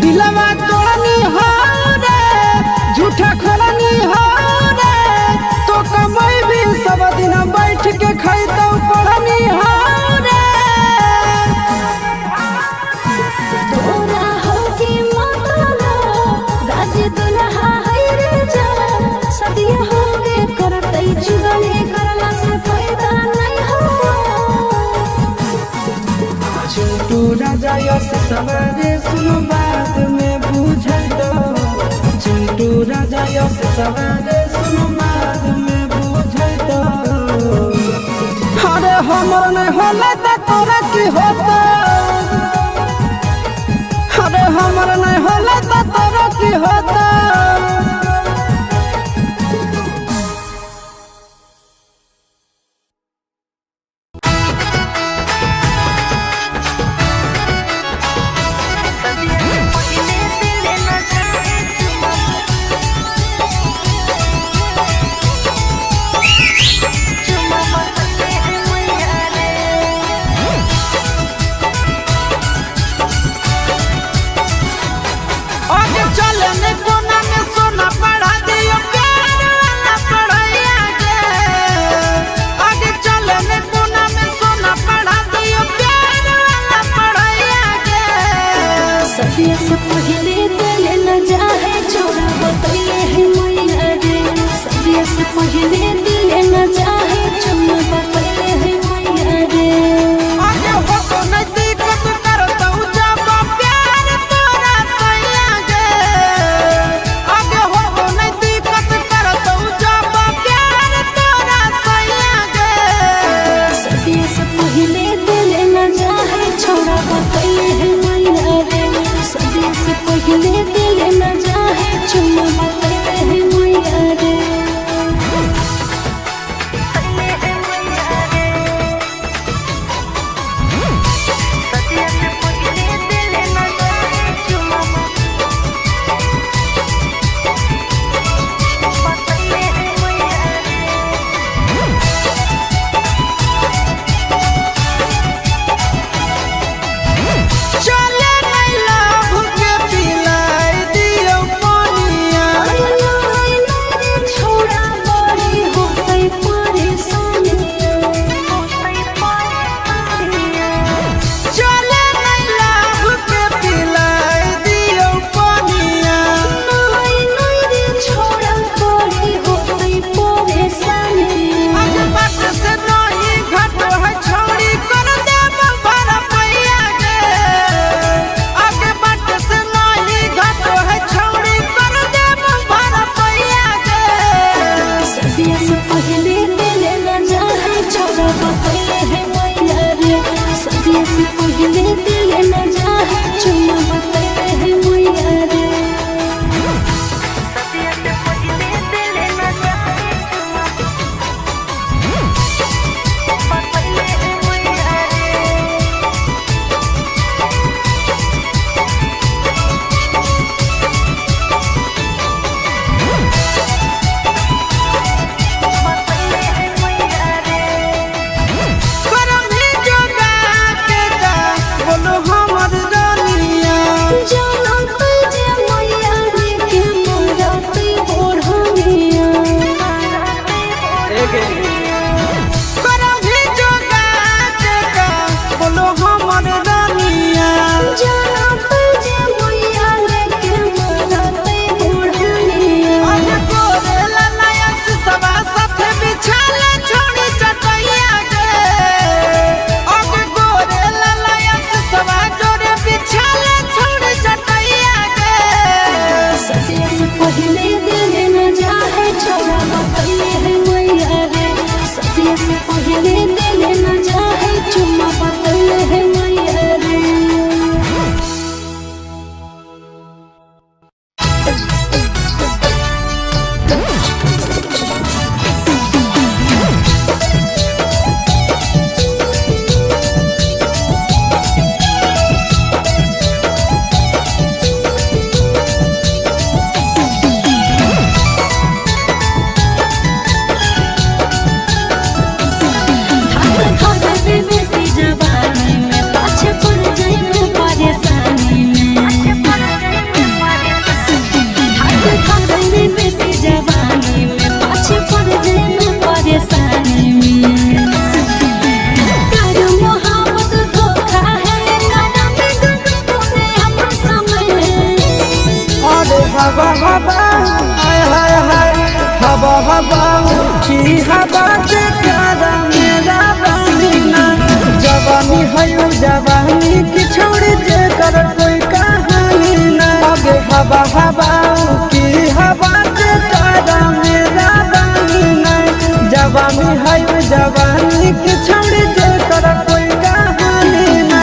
दिलवा तोड़नी हो रे, झूठा खोलनी हो रे। यश सवारे सुनो बाद में बुझै दो चिंटू राजा यश सवारे सुनो बाद में बुझै दो अरे हमर नहीं होला त तोरा की होता अरे हमर नहीं होला त तोरा की होता हवा हवा हाय हाय हाय हवा हवा की हवा से प्यारा मेरा बंदना जब जवानी है जवानी की छोड़ी जे कर कोई कहानी ना आगे हवा हवा की हवा के तारा मेरा बानी ना जवानी है जवानी की छोड़ी जे कर कोई कहानी ना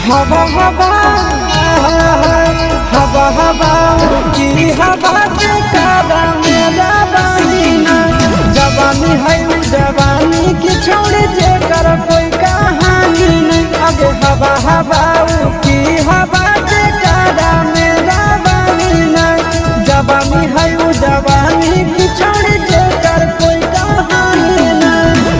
हवा हवा हवा हवा की हवा के तारा मेरा बानी ना जवानी है जवानी की छोड़ी जे कर कोई कहानी नहीं आगे हवा हवा की हवा के तारा मेरा बानी ना जवानी है जवानी की छोड़ी जे कर कोई कहानी नहीं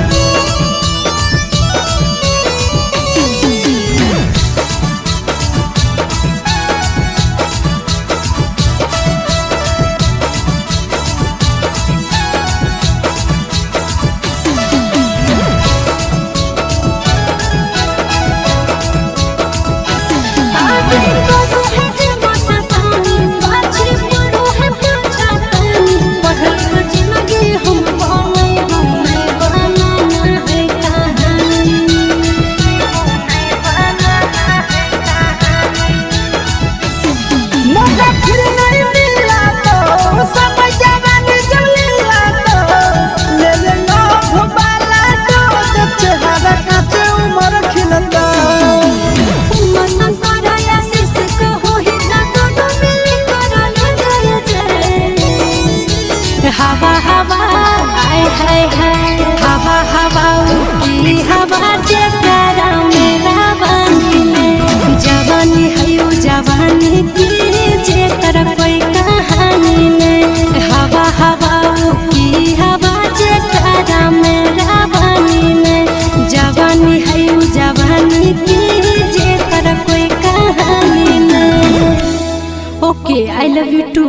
हवा हवा आय हाय हाय हवा हवा की हवा जे तारा मेरा बानी में जवानी है जवानी की जे कर कोई कहानी में हवा हवा की हवा जे तारा मेरा बानी में जवानी है जवानी की जे कर कोई कहानी में okay I love you too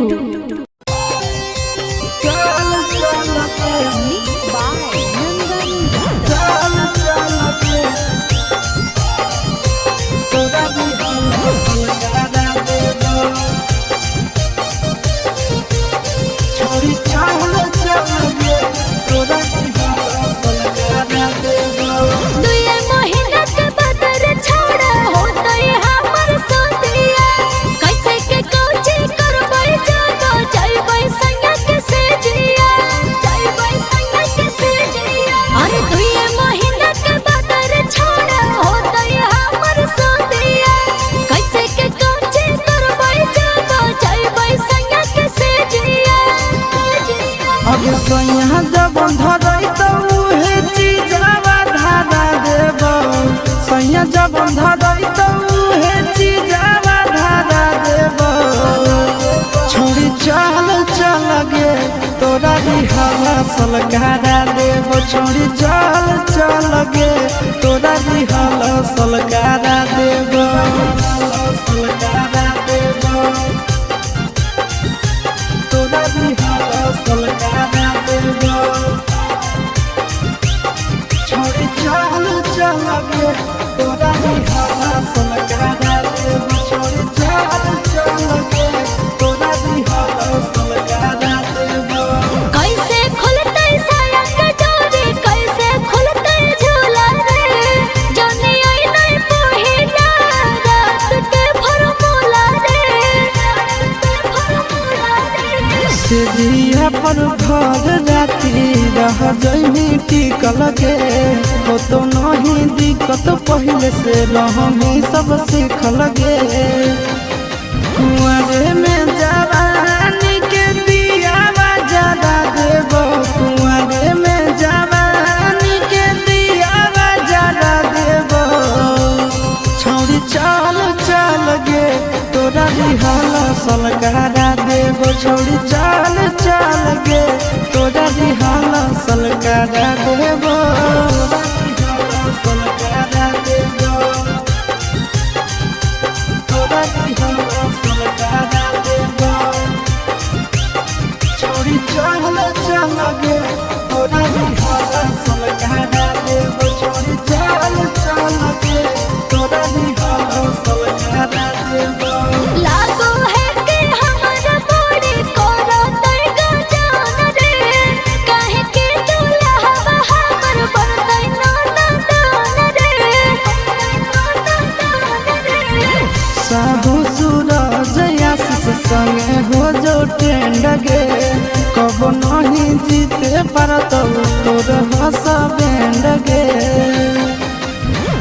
सोया जब धरई तो उहे चीजवा धारा देब सोया जब धरई तो उहे चीजवा धारा देब छोड़ी चल चल गे तोरा भी हवा सलकारा देब छोड़ी चल चल गे तोरा भी हवा सलकारा देब सलकारा देब तोरा भी हवा सलकारा छोड़ी चल चल गे तोरा भी हवा सलकारा देब छोड़ी चल चल गे तोरा भी हवा सलकारा देब कैसे खुलते साया के डोरी कैसे खुलते झूला रे जनी आई नहीं पहिला रात के फॉर्मूला रे से जिया पर घर राती रह जइमी टिकल के हो तो नहीं दिक्कत पहले से रहमी सब सीखल गे कुआरे में जवानी के दिया जला देबो कुआरे में जवानी के दिया जला देबो छौरी चल चल गे तोरा रिहल सलकारा देबो छौरी चल चल गे तोरा रिहल सलकारा देबो सलकारा देबो तोरा रिहल सलकारा देबो छौरी चल चल गे तोरा रिहल सलकारा देबो छौरी चल चल गे तोरा रिहल सलकारा देबो लागो है कि हमरा बड़ी कोरा तई गजान रे काहे के दुल्हा हमर बनतै नाना दान रे साधु सूरज आशीष संगे हो जो ट्रेंड गे कब नहीं जीते पारत तोर हंस बैंड गे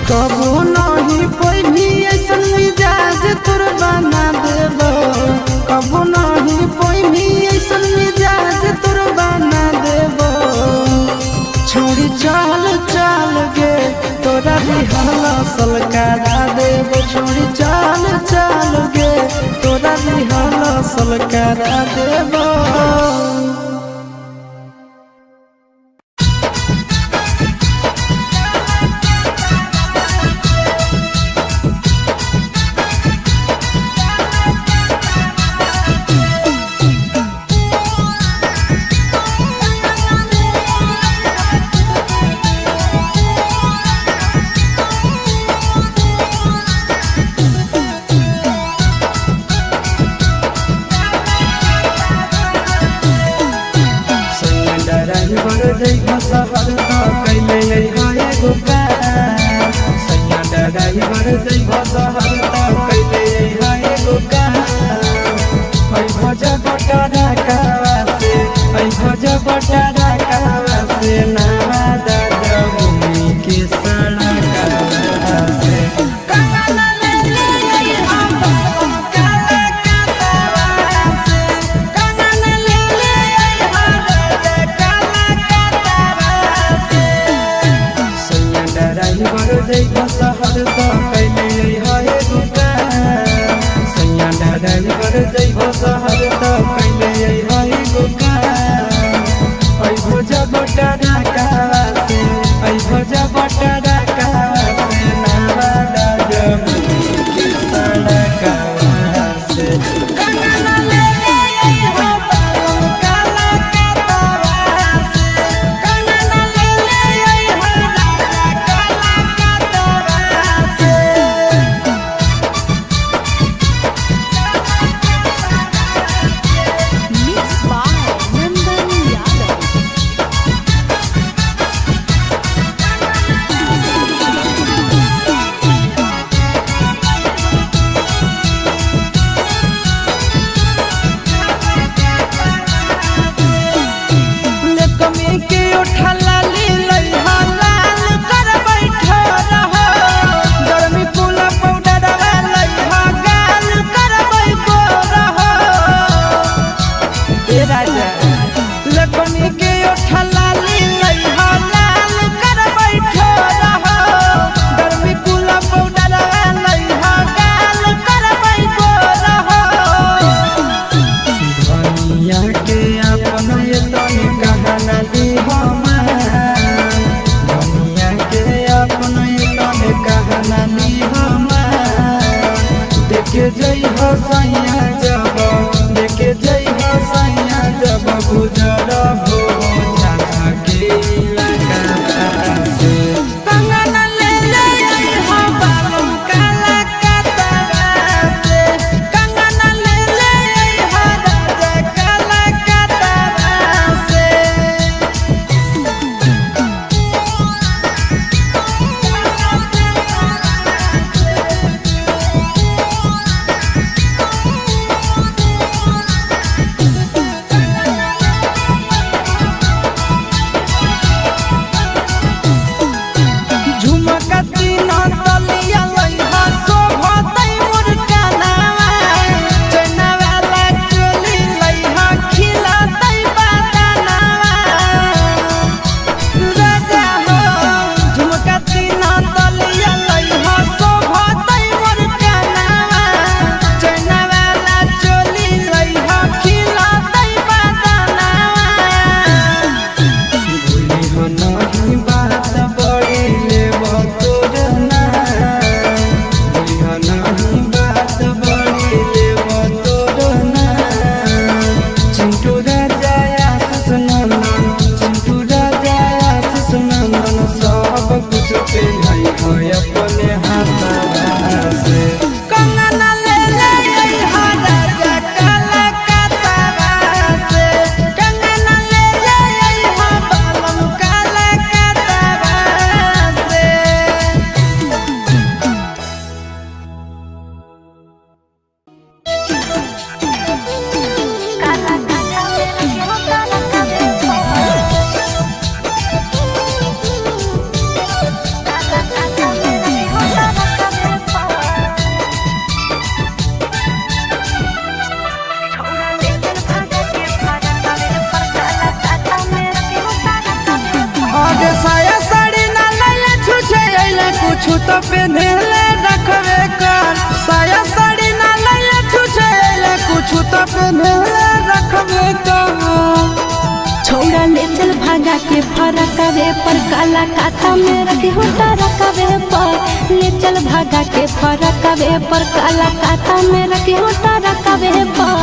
कबो नहीं कोई भी ऐसन मिजाज तोर बना देबो कबो नहीं कोई भी ऐसन मिजाज तोर बना देबो छोड़ी चल चल गे तोरा रिहल सलकारा देबो छोड़ी चल चल गे तोरा रिहल सलकारा देबो तो पहनेले रखबे कर साया साड़ी ना लैले छुछेले कुछ तो पहनेले रखबे कर छोड़ा ले चल भागा के फरकवे पर काला काता में रखी होता रखवे पर ले चल भागा के फरकवे पर काला काता में रखी होता रखवे पर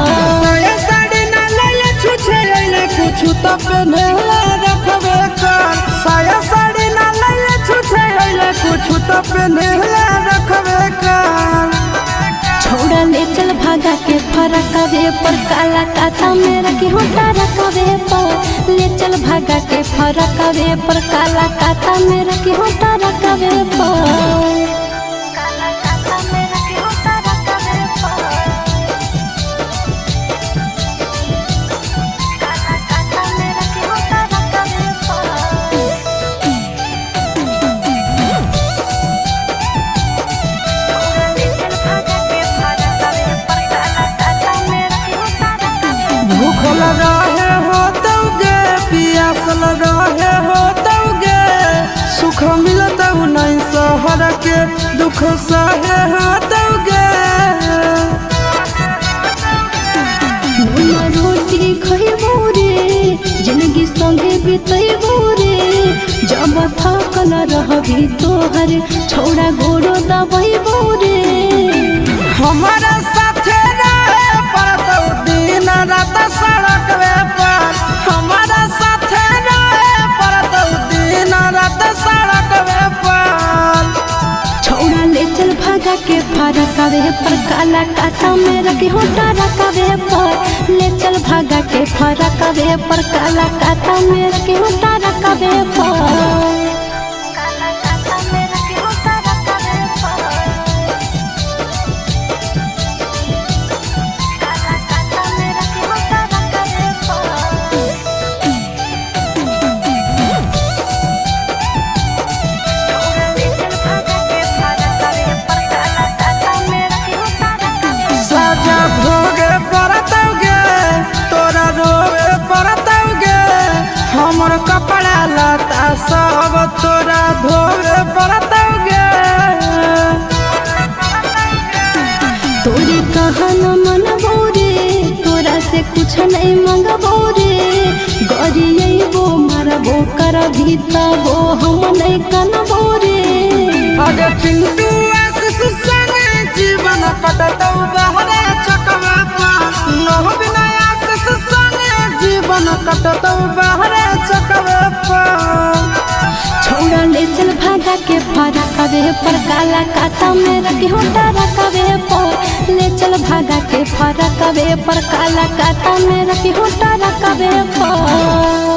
साया साड़ी ना लैले छुछेले कुछ तो पहनेले रखबे कर साया साड़ी ना लैले छुछेले कुछ तो पहनेले रखबे कर छोड़ा ले चल भागा के फरकवे पर काला काता में रखी होता रखवे पर ले चल भागा के फरकवे पर काला काता में रखी होता रखवे पर काला काता में रखी होता रखवे पर काला काता में रखी होता रखवे पर भूखल रहे हो तौगे पियासल रहे हो तौगे सुख मिलता नहीं सहर के दुख सहे हो तौगे रोटी खइबो रे जिंदगी संगे बितैबो रे जब थकल रहबी तोहर छोड़ा गोरो दबैबो रे हमारा साथे रहे पड़तौ दिन रात सड़क पर हमारा साथे रहे पड़तौ दिन रात सड़क पर छोड़ा ले चल भागा के फरकवे पर काला काता में रखी होता रखवे पर ले चल भागा के फरकवे पर काला काता में रखी होता रखवे पर काला काता में रखी होता रखवे पर काला काता में रखी होता रखवे पर साजा भोगे पड़तौगे तोरा रोवे पड़तौगे हमर कपड़ा लता सब तोरा धोवे पड़तौगे तोरी कहन मनबो रे तोरा से कुछ नहीं मंगबो रे गरियबो मरबो कर भी तबो हम नहीं कनबो रे अरे चिंटू आशीष संगे जीवन कटतौ बहरे चकवा पर नह बिना आशीष संगे जीवन कटतौ बहरे चकवा पर छोड़ा ले चल भागा के फरकवे पर काला काता में रखी होता रखवे पर ले चल भागा के फरकवे पर काला काता में रखी होता रखवे पर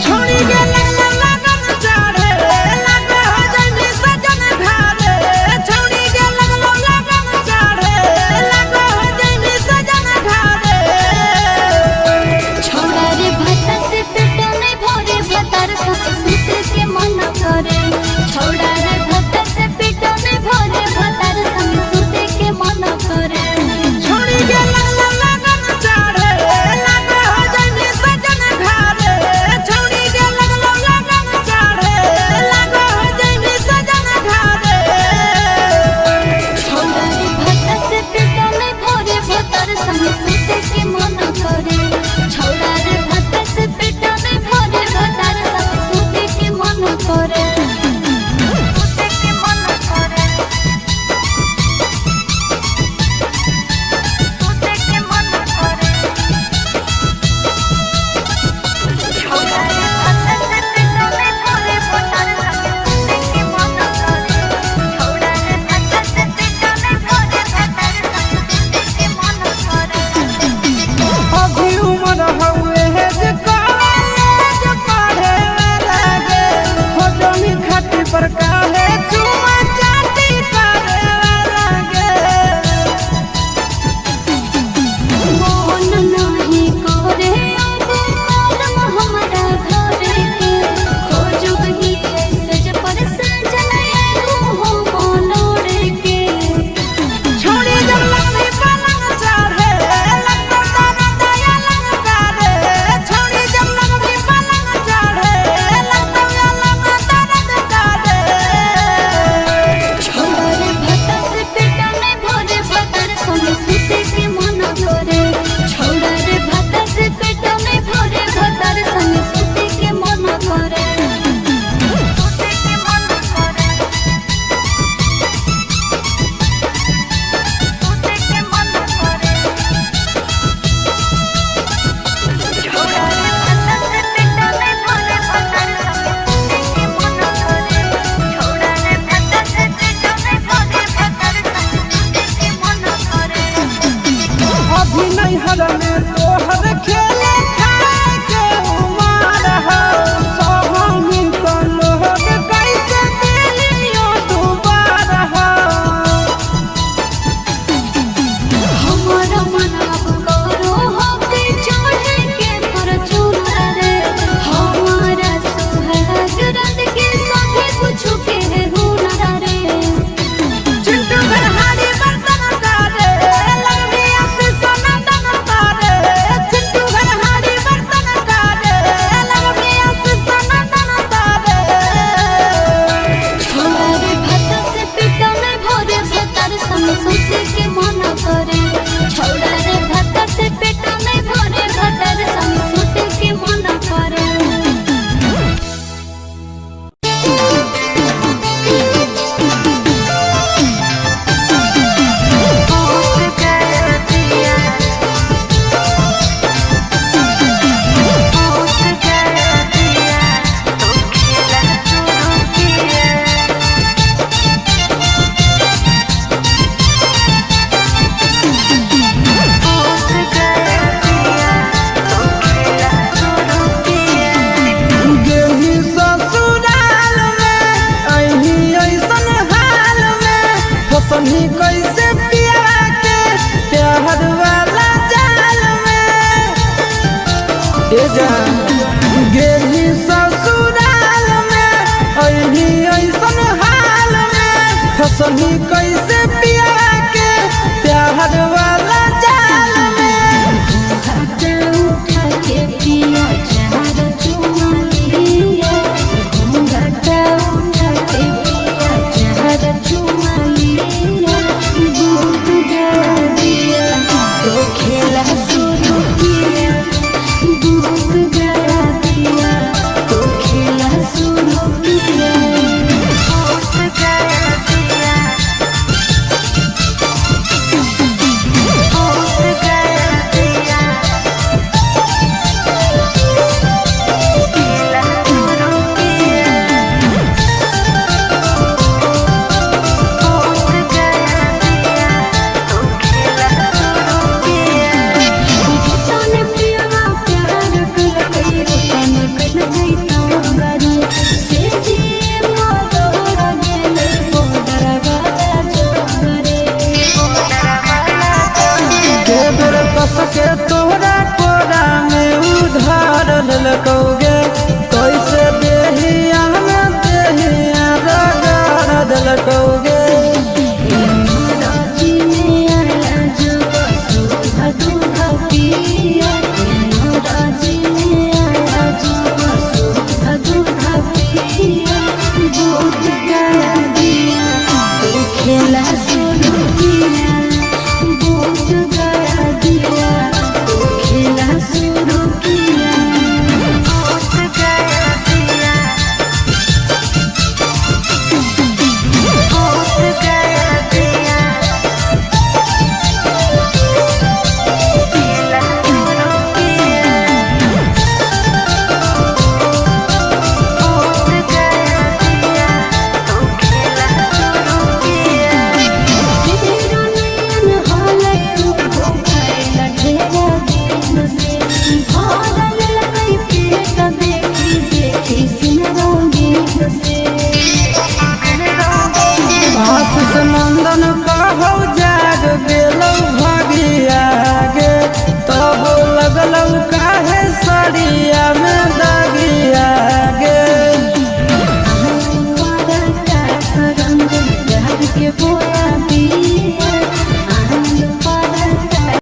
छोड़ी गे लगन चढ़े लगे हो जनी सजन घरे फसनी कैसे पिया के प्यार वाला जाल में। ए जान गेली ससुराल में अही ऐसन हाल में, फसनी कैसे पिया के प्यार वाला जाल में। घाटा उठा के पिया चार चुमा लिया, घाटा उठा के पिया चार चुमा लिया, दूध गया दिया तो खेला शुरू किया, दूध गया दिया तो खेला शुरू किया, दूध गया दिया, दूध गया दिया, खेला शुरू किया, दूध गया दिया तो खेला शुरू किया। तूने पिया प्यार कर गई तन कर गई तांगरी, से जी मोर गेले बोडर वाला जोगरे, बोडर वाला जोगरे। के बेर कस के तोहरा कोरा में उधार ललकौगे, कैसे देहिया में देहिया रगड़ दलकौगे। राजी में आया जो सुधा दूधा पिया, राजी में आया जो सुधा दूधा पिया, दूध गया दिया तो खेला